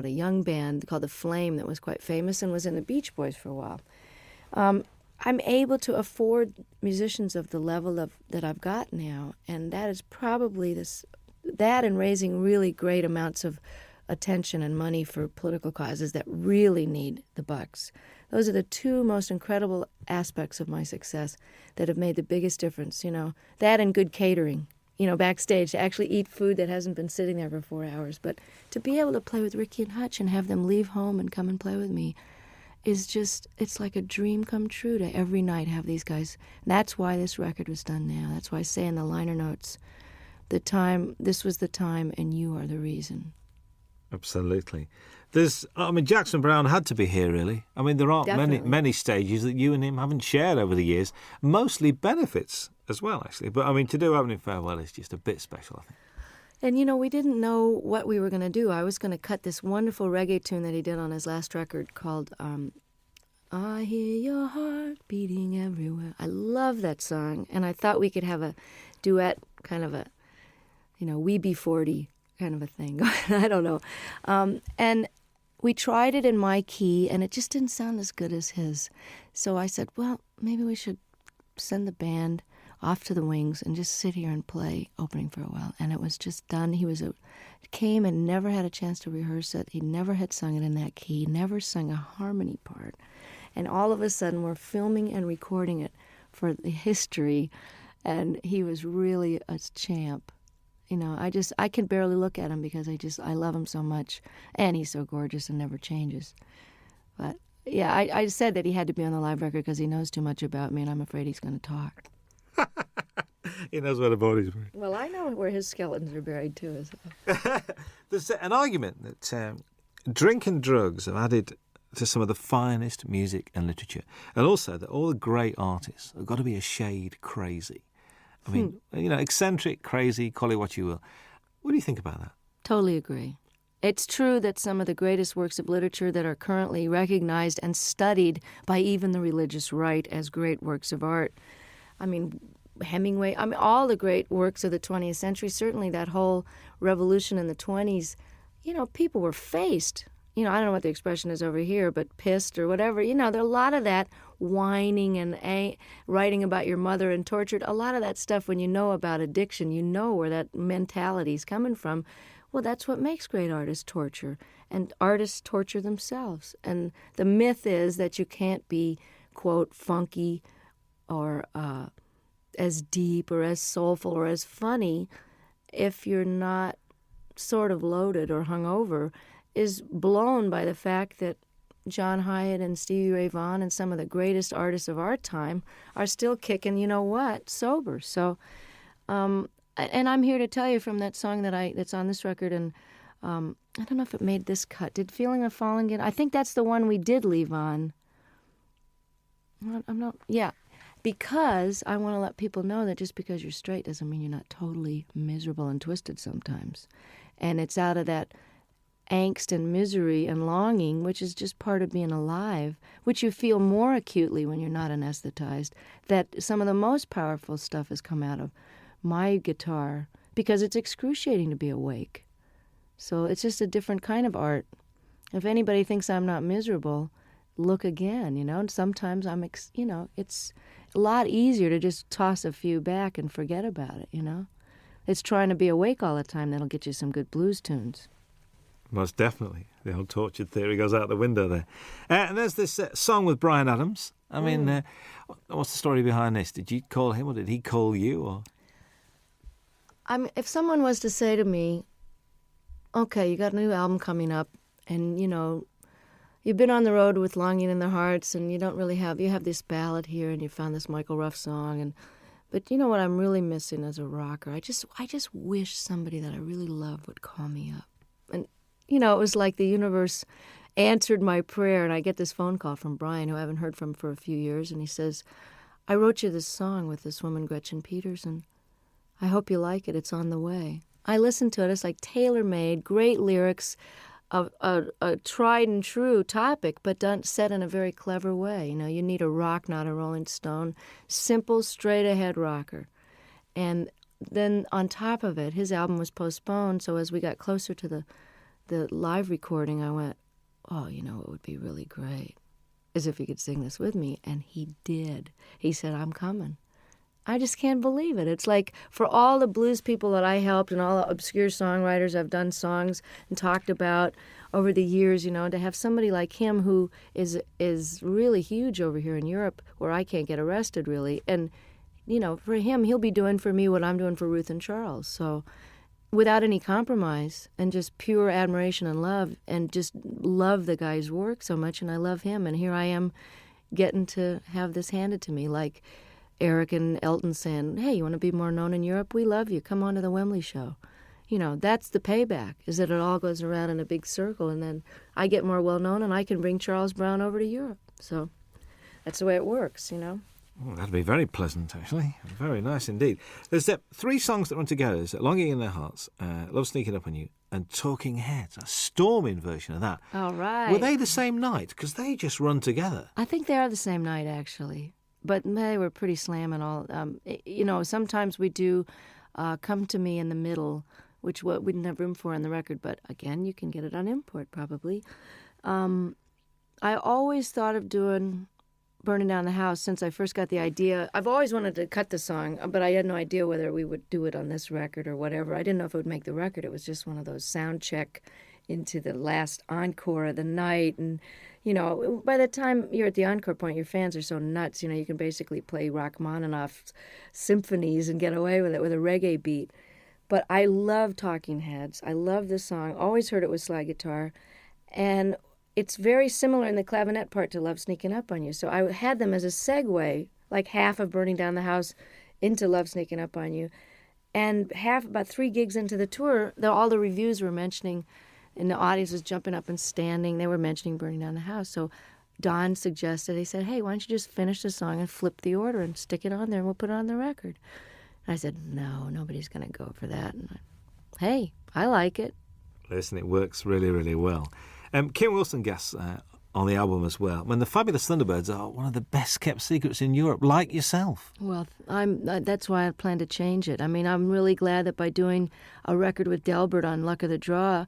[SPEAKER 6] young band called The Flame that was quite famous and was in the Beach Boys for a while. I'm able to afford musicians of the level that I've got now, and that is probably that and raising really great amounts of attention and money for political causes that really need the bucks. Those are the two most incredible aspects of my success that have made the biggest difference, that and good catering, backstage, to actually eat food that hasn't been sitting there for 4 hours. But to be able to play with Ricky and Hutch and have them leave home and come and play with me is just, it's like a dream come true to every night have these guys. That's why this record was done now. That's why I say in the liner notes, this was the time and you are the reason.
[SPEAKER 5] Absolutely. Jackson Browne had to be here, really. I mean, there aren't many stages that you and him haven't shared over the years, mostly benefits as well, actually. But, to do Opening Farewell is just a bit special, I think.
[SPEAKER 6] And, we didn't know what we were going to do. I was going to cut this wonderful reggae tune that he did on his last record called I Hear Your Heart Beating Everywhere. I love that song, and I thought we could have a duet, kind of a, We Be 40 kind of a thing. I don't know. And we tried it in my key, and it just didn't sound as good as his. So I said, well, maybe we should send the band off to the wings and just sit here and play Opening Farewell. And it was just done. He came and never had a chance to rehearse it. He never had sung it in that key, never sung a harmony part. And all of a sudden, we're filming and recording it for the history, and he was really a champ. I can barely look at him because I love him so much, and he's so gorgeous and never changes. But yeah, I said that he had to be on the live record because he knows too much about me, and I'm afraid he's going to talk.
[SPEAKER 5] He knows where the body's buried.
[SPEAKER 6] Well, I know where his skeletons are buried too.
[SPEAKER 5] There's an argument that drink and drugs have added to some of the finest music and literature, and also that all the great artists have got to be a shade crazy. Eccentric, crazy, call it what you will. What do you think about that?
[SPEAKER 6] Totally agree. It's true that some of the greatest works of literature that are currently recognized and studied by even the religious right as great works of art. Hemingway, all the great works of the 20th century, certainly that whole revolution in the 20s, people were faced. I don't know what the expression is over here, but pissed or whatever. There are a lot of that whining and writing about your mother and tortured. A lot of that stuff, when you know about addiction, you know where that mentality is coming from. Well, that's what makes great artists torture. And artists torture themselves. And the myth is that you can't be, quote, funky or as deep or as soulful or as funny if you're not sort of loaded or hungover, is blown by the fact that John Hyatt and Stevie Ray Vaughan and some of the greatest artists of our time are still kicking, sober. So, and I'm here to tell you from that song that's on this record, and I don't know if it made this cut. Did Feeling of Falling get? I think that's the one we did leave on. Because I want to let people know that just because you're straight doesn't mean you're not totally miserable and twisted sometimes. And it's out of that angst and misery and longing, which is just part of being alive, which you feel more acutely when you're not anesthetized, that some of the most powerful stuff has come out of. My guitar because it's excruciating to be awake. So it's just a different kind of art. If anybody thinks I'm not miserable, look again, And sometimes it's a lot easier to just toss a few back and forget about it, It's trying to be awake all the time that'll get you some good blues tunes.
[SPEAKER 5] Most definitely. The old tortured theory goes out the window there. And there's this song with Bryan Adams. I mean, what's the story behind this? Did you call him or did he call you? Or
[SPEAKER 6] if someone was to say to me, okay, you got a new album coming up, and, you've been on the road with Longing in Their Hearts, and you have this ballad here, and you found this Michael Ruff song, but you know what I'm really missing as a rocker? I just wish somebody that I really love would call me up. And, it was like the universe answered my prayer, and I get this phone call from Brian, who I haven't heard from for a few years, and he says, I wrote you this song with this woman, Gretchen Peters, and I hope you like it. It's on the way. I listened to it. It's like tailor-made, great lyrics, a tried and true topic, but set in a very clever way. You need a rock, not a Rolling Stone. Simple, straight-ahead rocker. And then on top of it, his album was postponed, so as we got closer to the live recording, I went, oh, it would be really great, as if he could sing this with me. And he did. He said, I'm coming. I just can't believe it. It's like for all the blues people that I helped and all the obscure songwriters I've done songs and talked about over the years, to have somebody like him who is really huge over here in Europe where I can't get arrested really. And, for him, he'll be doing for me what I'm doing for Ruth and Charles. So without any compromise and just pure admiration and love, and just love the guy's work so much, and I love him. And here I am getting to have this handed to me, like Eric and Elton saying, hey, you want to be more known in Europe? We love you. Come on to the Wembley show. That's the payback, is that it all goes around in a big circle, and then I get more well-known, and I can bring Charles Brown over to Europe. So that's the way it works,
[SPEAKER 5] Oh, that'd be very pleasant, actually. Very nice indeed. There's 3 songs that run together. There's Longing in Their Hearts, Love Sneaking Up on You, and Talking Heads, a storming version of that.
[SPEAKER 6] All right.
[SPEAKER 5] Were they the same night? Because they just run together.
[SPEAKER 6] I think they are the same night, actually. But they were pretty slamming all. Sometimes we do Come to Me in the Middle, which we didn't have room for on the record. But again, you can get it on import probably. I always thought of doing Burning Down the House since I first got the idea. I've always wanted to cut the song, but I had no idea whether we would do it on this record or whatever. I didn't know if it would make the record. It was just one of those sound check into the last encore of the night. And, by the time you're at the encore point, your fans are so nuts. You can basically play Rachmaninoff's symphonies and get away with it with a reggae beat. But I love Talking Heads. I love this song. Always heard it with slide guitar. And it's very similar in the clavinet part to Love Sneaking Up on You. So I had them as a segue, like half of Burning Down the House into Love Sneaking Up on You. And about 3 gigs into the tour, all the reviews were mentioning, and the audience was jumping up and standing. They were mentioning Burning Down the House. So Don suggested, he said, hey, why don't you just finish the song and flip the order and stick it on there and we'll put it on the record. And I said, no, nobody's going to go for that. And hey, I like it.
[SPEAKER 5] Listen, it works really, really well. Kim Wilson guests on the album as well. When the Fabulous Thunderbirds are one of the best kept secrets in Europe, like yourself.
[SPEAKER 6] Well, that's why I plan to change it. I mean, I'm really glad that by doing a record with Delbert on Luck of the Draw,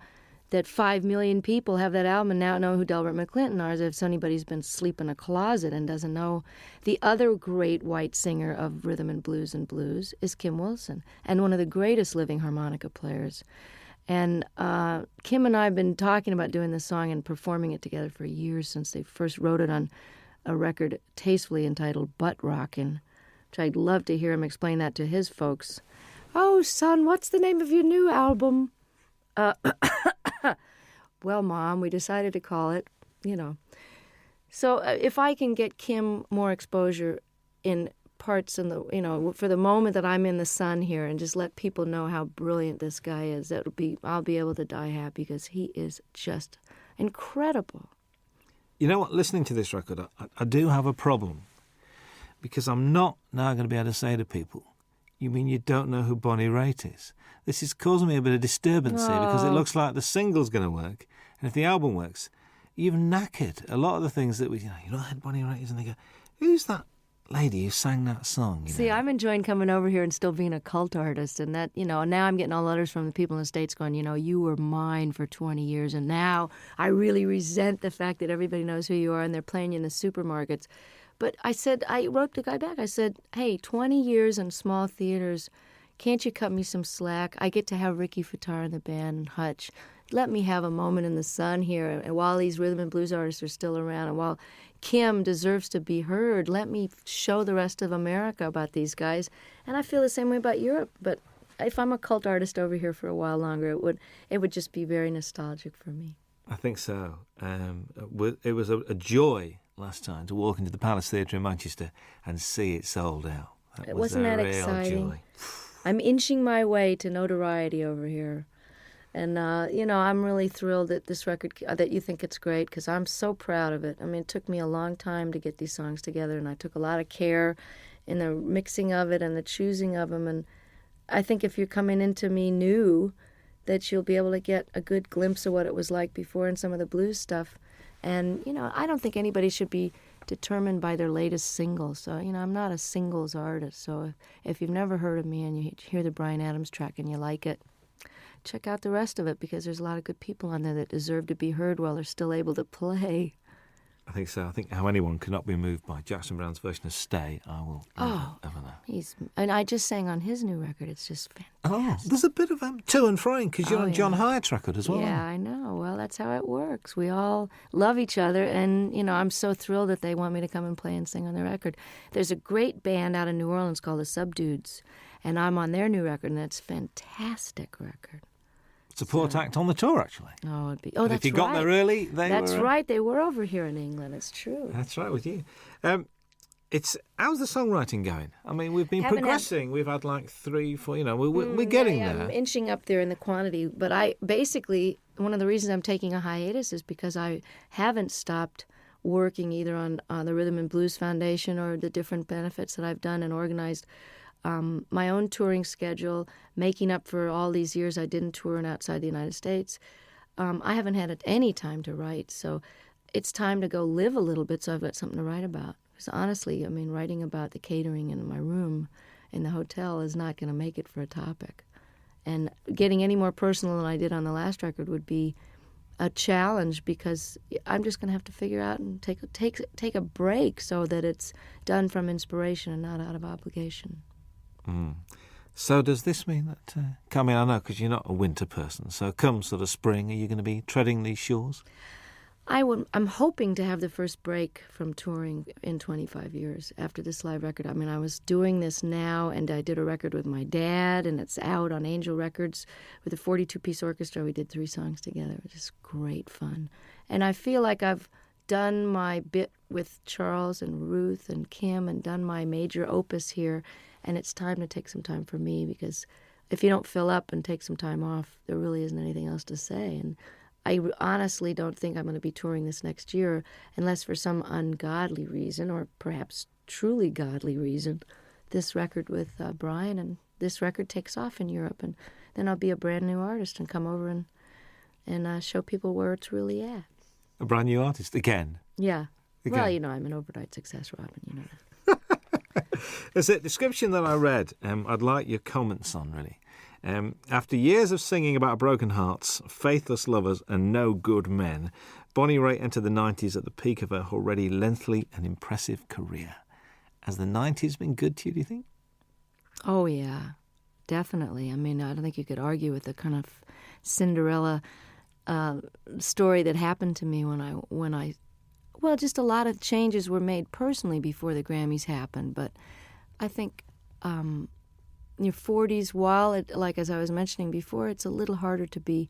[SPEAKER 6] that 5 million people have that album and now know who Delbert McClinton are, as if anybody's been asleep in a closet and doesn't know. The other great white singer of rhythm and blues is Kim Wilson, and one of the greatest living harmonica players. And Kim and I have been talking about doing this song and performing it together for years, since they first wrote it on a record tastefully entitled Butt Rockin', which I'd love to hear him explain that to his folks. Oh, son, what's the name of your new album? Well, Mom, we decided to call it, So if I can get Kim more exposure in parts in the, for the moment that I'm in the sun here, and just let people know how brilliant this guy is, I'll be able to die happy, because he is just incredible.
[SPEAKER 5] You know what? Listening to this record, I do have a problem, because I'm not now going to be able to say to people, you mean you don't know who Bonnie Raitt is? This is causing me a bit of disturbance here, because it looks like the single's going to work, and if the album works, you've knackered a lot of the things that you know, I had Bonnie Raitt is, and they go, who's that lady who sang that song.
[SPEAKER 6] See, I'm enjoying coming over here and still being a cult artist, and that, now I'm getting all letters from the people in the States going, you were mine for 20 years, and now I really resent the fact that everybody knows who you are and they're playing you in the supermarkets. But I wrote the guy back, I said, hey, 20 years in small theaters, can't you cut me some slack? I get to have Ricky Fataar in the band and Hutch. Let me have a moment in the sun here. And while these rhythm and blues artists are still around, and while Kim deserves to be heard, let me show the rest of America about these guys. And I feel the same way about Europe. But if I'm a cult artist over here for a while longer, it would just be very nostalgic for me.
[SPEAKER 5] I think so. It was a joy last time to walk into the Palace Theatre in Manchester and see it sold out.
[SPEAKER 6] Wasn't that exciting?
[SPEAKER 5] Joy.
[SPEAKER 6] I'm inching my way to notoriety over here. And, I'm really thrilled that this record, that you think it's great, because I'm so proud of it. I mean, it took me a long time to get these songs together, and I took a lot of care in the mixing of it and the choosing of them. And I think if you're coming into me new, that you'll be able to get a good glimpse of what it was like before and some of the blues stuff. And, I don't think anybody should be determined by their latest single. So, I'm not a singles artist. So if you've never heard of me and you hear the Bryan Adams track and you like it, check out the rest of it, because there's a lot of good people on there that deserve to be heard while they're still able to play.
[SPEAKER 5] I think so. I think how anyone cannot be moved by Jackson Browne's version of Stay, I will never know.
[SPEAKER 6] And I just sang on his new record. It's just fantastic.
[SPEAKER 5] Oh, there's a bit of to and froing, because you're on John Hyatt's record as well.
[SPEAKER 6] Yeah, I know. Well, that's how it works. We all love each other, and, I'm so thrilled that they want me to come and play and sing on their record. There's a great band out in New Orleans called the Subdudes, and I'm on their new record, and it's a fantastic record.
[SPEAKER 5] Support act on the tour, actually.
[SPEAKER 6] Oh, it'd be.
[SPEAKER 5] That's right. If you got there early,
[SPEAKER 6] That's right. They were over here in England. It's true.
[SPEAKER 5] That's right with you. How's the songwriting going? I mean, we've been progressing. We've had like 3, 4. We're getting there.
[SPEAKER 6] I'm inching up there in the quantity. But one of the reasons I'm taking a hiatus is because I haven't stopped working either on the Rhythm and Blues Foundation or the different benefits that I've done and organized. My own touring schedule, making up for all these years I didn't tour outside the United States. I haven't had any time to write, so it's time to go live a little bit so I've got something to write about. Because honestly, writing about the catering in my room in the hotel is not going to make it for a topic. And getting any more personal than I did on the last record would be a challenge, because I'm just going to have to figure out and take a break so that it's done from inspiration and not out of obligation.
[SPEAKER 5] Mm. So does this mean that, I know because you're not a winter person, so come sort of spring, are you going to be treading these shores?
[SPEAKER 6] I'm hoping to have the first break from touring in 25 years after this live record. I was doing this now, and I did a record with my dad, and it's out on Angel Records with a 42-piece orchestra. We did 3 songs together. It was just great fun. And I feel like I've done my bit with Charles and Ruth and Kim and done my major opus here, and it's time to take some time for me, because if you don't fill up and take some time off, there really isn't anything else to say. And I honestly don't think I'm going to be touring this next year unless for some ungodly reason, or perhaps truly godly reason, this record with Bryan and this record takes off in Europe, and then I'll be a brand new artist and come over and show people where it's really at.
[SPEAKER 5] A brand new artist again?
[SPEAKER 6] Yeah.
[SPEAKER 5] Again.
[SPEAKER 6] Well, I'm an overnight success, Robin, that.
[SPEAKER 5] There's a description that I read. I'd like your comments on, really. After years of singing about broken hearts, faithless lovers and no good men, Bonnie Raitt entered the 90s at the peak of her already lengthy and impressive career. Has the 90s been good to you, do you think?
[SPEAKER 6] Oh, yeah, definitely. I don't think you could argue with the kind of Cinderella story that happened to me when I just a lot of changes were made personally before the Grammys happened. But I think in your 40s, while as I was mentioning before, it's a little harder to be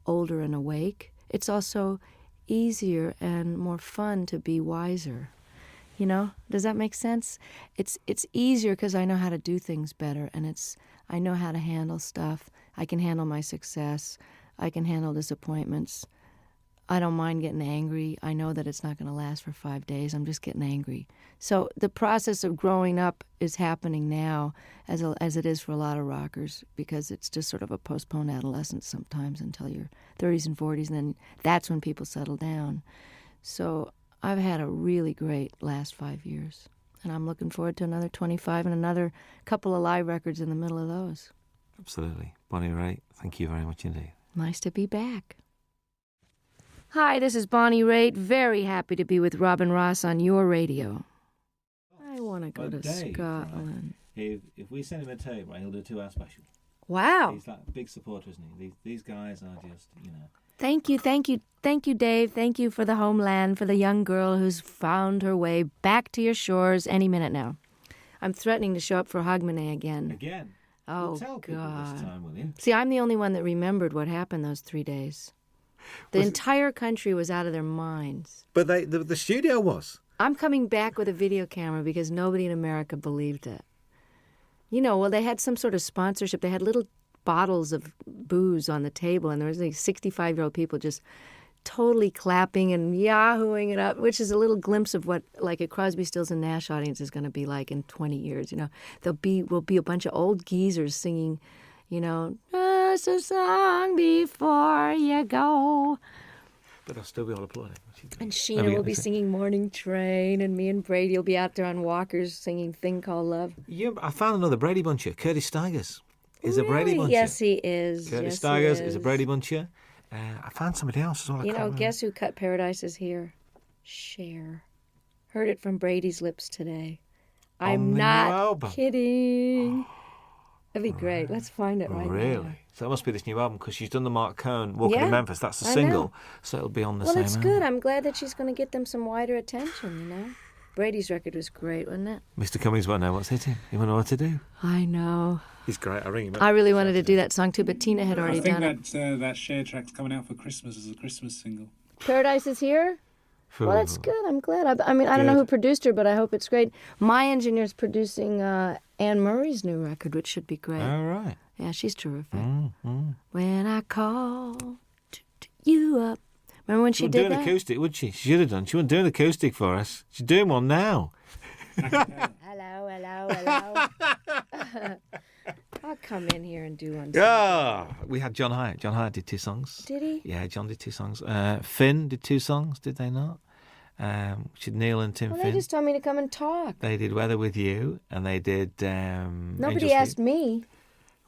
[SPEAKER 6] older and awake, it's also easier and more fun to be wiser. Does that make sense? It's easier because I know how to do things better, and I know how to handle stuff. I can handle my success. I can handle disappointments. I don't mind getting angry. I know that it's not going to last for 5 days. I'm just getting angry. So the process of growing up is happening now as it is for a lot of rockers, because it's just sort of a postponed adolescence sometimes until your 30s and 40s, and then that's when people settle down. So I've had a really great last 5 years. And I'm looking forward to another 25 and another couple of live records in the middle of those.
[SPEAKER 5] Absolutely. Bonnie Raitt, thank you very much indeed.
[SPEAKER 6] Nice to be back. Hi, this is Bonnie Raitt. Very happy to be with Robin Ross on your radio. I want to go to
[SPEAKER 5] Dave,
[SPEAKER 6] Scotland.
[SPEAKER 5] Right. If we send him a tape, right, he'll do a 2-hour special.
[SPEAKER 6] Wow.
[SPEAKER 5] He's like a big supporter, isn't he? These guys are just,
[SPEAKER 6] Thank you, Dave. Thank you for the homeland, for the young girl who's found her way back to your shores any minute now. I'm threatening to show up for Hogmanay again.
[SPEAKER 5] Again?
[SPEAKER 6] Oh,
[SPEAKER 5] Well, tell people
[SPEAKER 6] God.
[SPEAKER 5] this time, will you?
[SPEAKER 6] See, I'm the only one that remembered what happened those 3 days. The entire country was out of their minds.
[SPEAKER 5] But the studio was.
[SPEAKER 6] I'm coming back with a video camera because nobody in America believed it. You know, well, they had some sort of sponsorship. They had little bottles of booze on the table, and there was like 65-year-old people just totally clapping and yahooing it up, which is a little glimpse of what like a Crosby, Stills and Nash audience is going to be like in 20 years. You know, will be a bunch of old geezers singing, you know, just a song before you go.
[SPEAKER 5] But they'll still be all applauding.
[SPEAKER 6] And Sheena will be singing Morning Train, and me and Brady will be out there on walkers singing Thing Called Love.
[SPEAKER 5] I found another Brady Buncher. Curtis Stigers is a Brady Buncher.
[SPEAKER 6] Yes, he is.
[SPEAKER 5] Curtis Stigers is a Brady Buncher. I found somebody else as well.
[SPEAKER 6] You know, guess who cut Paradise Is Here? Cher. Heard it from Brady's lips today. I'm not kidding. That'd be great. Let's find it right now.
[SPEAKER 5] Really? So that must be this new album because she's done the Mark Cohn Walking in Memphis. That's the single. So it'll be on the same album.
[SPEAKER 6] Well, it's good. I'm glad that she's going to get them some wider attention, you know? Brady's record was great, wasn't it?
[SPEAKER 5] Mr. Cummings won't know what's hitting. He won't know what to do.
[SPEAKER 6] I know.
[SPEAKER 5] He's great. I'll ring him up.
[SPEAKER 6] I really wanted to do that song too, but Tina had already done it.
[SPEAKER 7] I think that Cher track's coming out for Christmas as a Christmas single.
[SPEAKER 6] Paradise Is Here? Well, that's good. I'm glad. I mean, I don't know who produced her, but I hope it's great. My engineer's producing Anne Murray's new record, which should be great.
[SPEAKER 5] All right.
[SPEAKER 6] Yeah, she's terrific. When I call you up. Remember when she did that? She
[SPEAKER 5] wouldn't do an acoustic, would she? She should have done. She wouldn't do an acoustic for us. She's doing one now.
[SPEAKER 6] Hello. I'll come in here and do one.
[SPEAKER 5] Yeah. We had John Hyatt. John Hyatt did 2 songs.
[SPEAKER 6] Did he?
[SPEAKER 5] Yeah, John did 2 songs. Finn did 2 songs, did they not? Which is Neil and Tim
[SPEAKER 6] Well,
[SPEAKER 5] Finn.
[SPEAKER 6] they just told me to come and talk.
[SPEAKER 5] They did Weather With You, and they did...
[SPEAKER 6] Nobody asked me.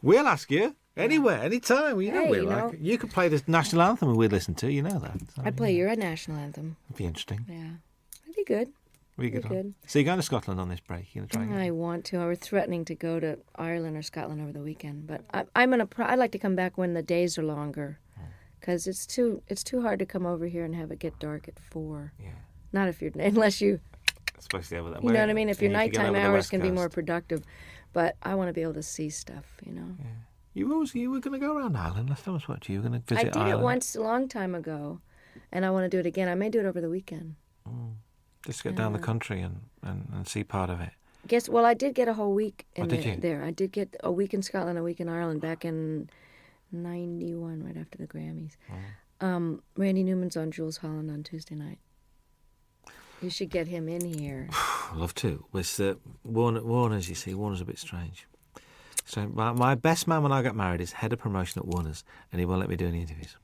[SPEAKER 5] We'll ask you. Anywhere, anytime. Well, you know
[SPEAKER 6] Hey,
[SPEAKER 5] we're
[SPEAKER 6] you
[SPEAKER 5] like.
[SPEAKER 6] know.
[SPEAKER 5] You could play the national anthem and we'd listen to. You know that. So,
[SPEAKER 6] I'd play your national anthem.
[SPEAKER 5] It'd be interesting.
[SPEAKER 6] Yeah. It'd be good.
[SPEAKER 5] Really good. So you're going to Scotland on this break? You're going to try.
[SPEAKER 6] I want to. I was threatening to go to Ireland or Scotland over the weekend, but I'd like to come back when the days are longer, because it's too hard to come over here and have it get dark at 4.
[SPEAKER 5] Yeah.
[SPEAKER 6] Not if you're unless you.
[SPEAKER 5] Especially over that
[SPEAKER 6] You
[SPEAKER 5] way.
[SPEAKER 6] know what I mean? If your
[SPEAKER 5] You need to get
[SPEAKER 6] nighttime
[SPEAKER 5] over the
[SPEAKER 6] hours
[SPEAKER 5] West
[SPEAKER 6] can be
[SPEAKER 5] Coast.
[SPEAKER 6] more productive, but I want to be able to see stuff. You know.
[SPEAKER 5] Yeah. You were going to go around Ireland last time I spoke to you. You were going to
[SPEAKER 6] I
[SPEAKER 5] visit
[SPEAKER 6] did
[SPEAKER 5] Ireland.
[SPEAKER 6] it once a long time ago, and I want to do it again. I may do it over the weekend.
[SPEAKER 5] Just get down the country and see part of it.
[SPEAKER 6] Well, I did get a whole week in
[SPEAKER 5] did you?
[SPEAKER 6] there. I did get a week in Scotland, a week in Ireland back in 91, right after the Grammys. Randy Newman's on Jules Holland on Tuesday night. You should get him in here.
[SPEAKER 5] I'd love to. With Warner's, you see, Warner's a bit strange. So my best man when I got married is head of promotion at Warner's, and he won't let me do any interviews.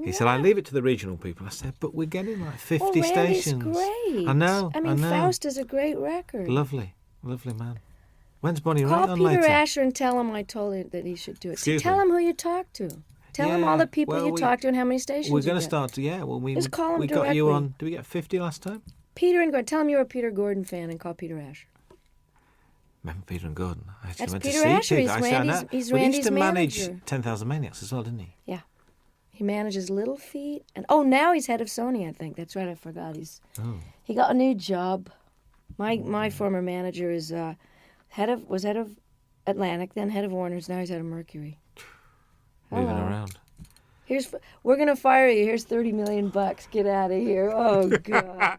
[SPEAKER 5] He said, I leave it to the regional people. I said, but we're getting like 50
[SPEAKER 6] Randy's
[SPEAKER 5] stations.
[SPEAKER 6] Great.
[SPEAKER 5] I know.
[SPEAKER 6] I mean, Faust is a great record.
[SPEAKER 5] Lovely man. When's Bonnie Raitt
[SPEAKER 6] Call
[SPEAKER 5] on
[SPEAKER 6] Peter
[SPEAKER 5] later?
[SPEAKER 6] Asher and tell him I told him that he should do it.
[SPEAKER 5] Excuse
[SPEAKER 6] Tell
[SPEAKER 5] me?
[SPEAKER 6] him who you talked to. Tell him all the people you talked to and how many stations
[SPEAKER 5] We're
[SPEAKER 6] you
[SPEAKER 5] going to
[SPEAKER 6] get.
[SPEAKER 5] start to,
[SPEAKER 6] Just call him
[SPEAKER 5] we got you
[SPEAKER 6] directly.
[SPEAKER 5] on, did we get 50 last time?
[SPEAKER 6] Peter and Gordon. Tell him you're a Peter Gordon fan and call Peter Asher.
[SPEAKER 5] Remember Peter and Gordon? I actually
[SPEAKER 6] That's
[SPEAKER 5] went
[SPEAKER 6] Peter
[SPEAKER 5] to see
[SPEAKER 6] Asher.
[SPEAKER 5] Peter.
[SPEAKER 6] He's
[SPEAKER 5] I said,
[SPEAKER 6] Randy's-
[SPEAKER 5] "No."
[SPEAKER 6] he's
[SPEAKER 5] But he used
[SPEAKER 6] Randy's
[SPEAKER 5] to manage
[SPEAKER 6] manager.
[SPEAKER 5] 10,000 Maniacs as well, didn't he?
[SPEAKER 6] Yeah. He manages Little Feat. And now he's head of Sony, I think. That's right, I forgot. He got a new job. My former manager is was head of Atlantic, then head of Warner's, now he's head of Mercury.
[SPEAKER 5] Moving
[SPEAKER 6] Hello.
[SPEAKER 5] around.
[SPEAKER 6] We're gonna fire you. Here's $30 million. Get out of here. Oh God.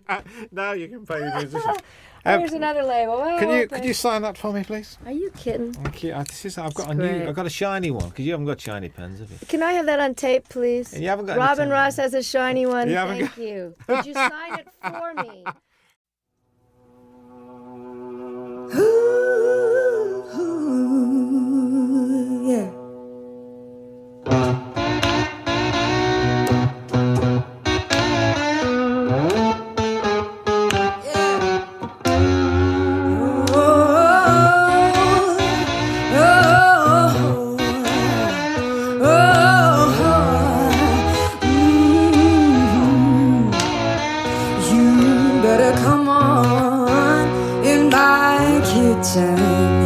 [SPEAKER 5] Now you can pay the musician.
[SPEAKER 6] Here's another label. Oh,
[SPEAKER 5] Could you sign that for me, please?
[SPEAKER 6] Are you kidding?
[SPEAKER 5] Thank you. I've got
[SPEAKER 6] great.
[SPEAKER 5] I've got a shiny one because you haven't got shiny pens, have you?
[SPEAKER 6] Can I have that on tape, please?
[SPEAKER 5] And you haven't got any
[SPEAKER 6] Robin
[SPEAKER 5] tape.
[SPEAKER 6] Ross has a shiny one.
[SPEAKER 5] You haven't
[SPEAKER 6] Thank you. Could you sign it for me?
[SPEAKER 1] Yeah. better come on in my kitchen,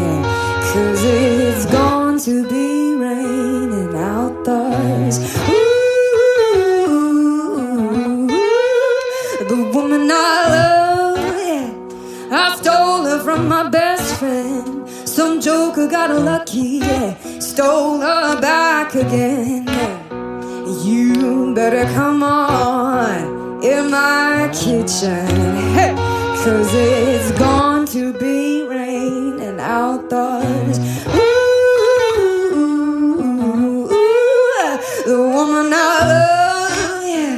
[SPEAKER 1] yeah, 'cause it's going to be raining outdoors. Ooh, the woman I love, yeah, I stole her from my best friend. Some joker got lucky, yeah, stole her back again, yeah. You better come on in my kitchen, hey, 'cause it's going to be raining outdoors. Ooh, the woman I love, yeah,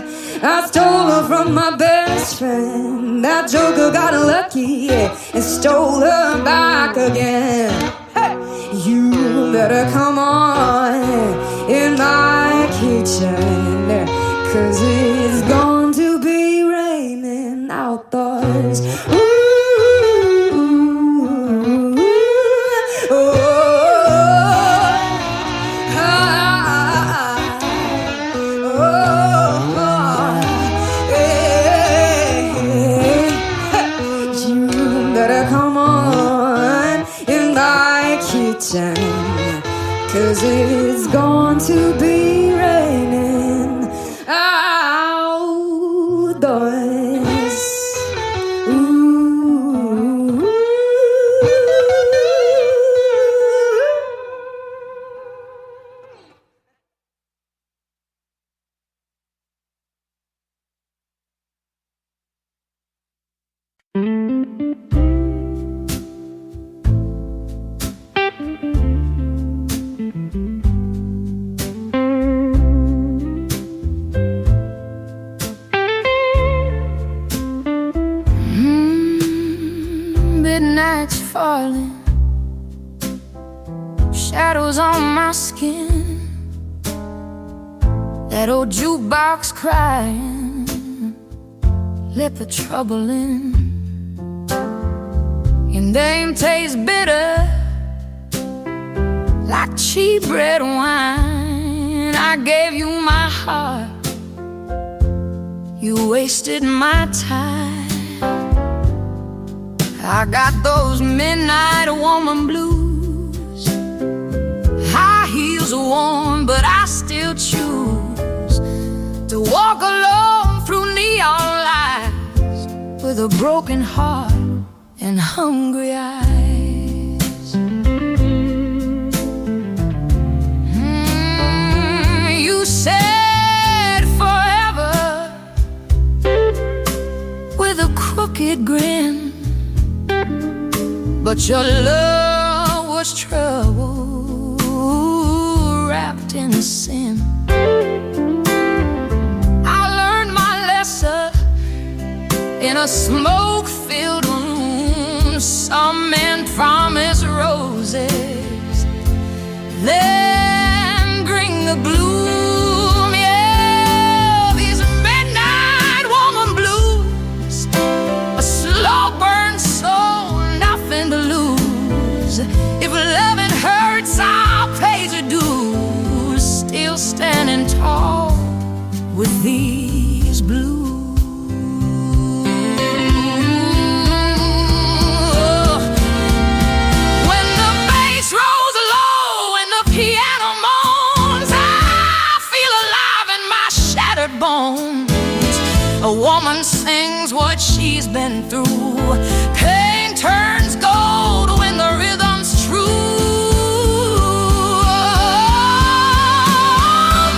[SPEAKER 1] I stole her from my best friend. That joker got lucky, yeah, and stole her back again. Hey, you better come on in my kitchen, 'cause it's going to be raining outdoors. Ooh, oh, you better come on in my kitchen, 'cause it's going to be raining outdoors. Ooh. Midnight's falling, shadows on my skin. That old jukebox crying, let the trouble in. Your name tastes bitter, like cheap red wine. I gave you my heart, you wasted my time. I got those midnight woman blues. High heels are warm, but I still choose to walk alone through neon lights with a broken heart and hungry eyes. You said forever with a crooked grin, but your love was trouble wrapped in sin. I learned my lesson in a smoke-filled room. Some men promise roses, then bring the gloom. Yeah, these midnight woman blues, a slow burn soul, nothing to lose. If loving hurts, I'll pay your dues. Still standing tall with these blues. When the bass rolls low and the piano moans, I feel alive in my shattered bones. A woman sings what she's been through. Pain turns gold when the rhythm's true.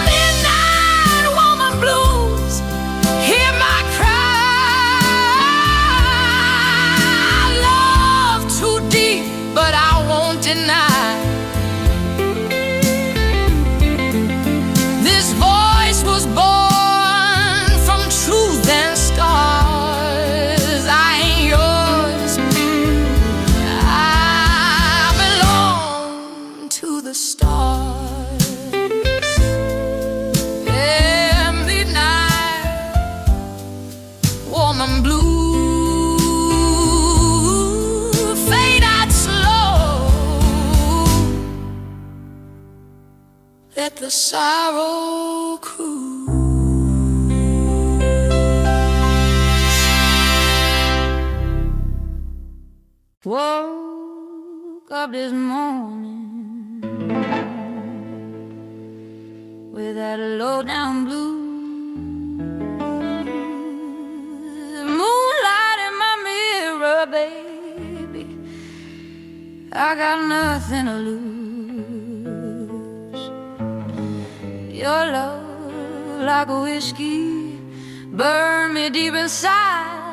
[SPEAKER 1] Midnight woman blues, hear my cry. Love too deep, but I won't deny. This voice was born from truth and stars. I ain't yours, I belong to the stars. Yeah, midnight woman blue, fade out slow. Let the sorrow cruise. 'Cause up this morning with that low down blues. Moonlight in my mirror, baby, I got nothing to lose. Your love, like a whiskey, burn me deep inside.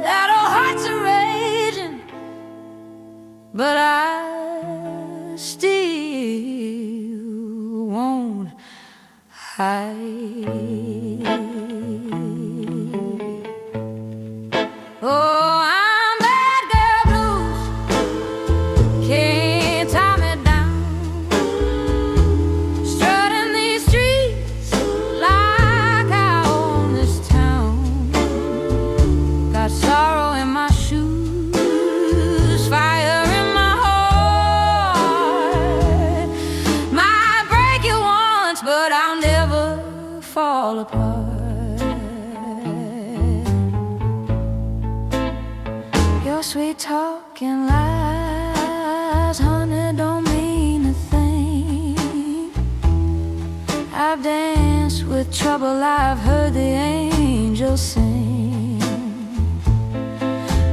[SPEAKER 1] That old heart's a raging, but I still won't hide. Oh, I'm bad girl blues, can't tie me down, strutting these streets like I own this town. Got sorrow in my shoes, fire in my heart. Might break you once, but I'll never fall apart. Your sweet talking lies, honey, don't mean a thing. I've danced with trouble, I've heard the angels sing.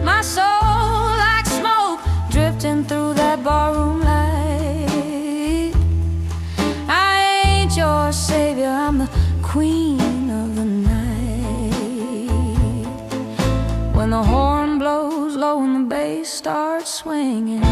[SPEAKER 1] My soul like smoke drifting through that barroom light. I ain't your savior, I'm the queen of the night. When the horn blows low and the bass starts swinging,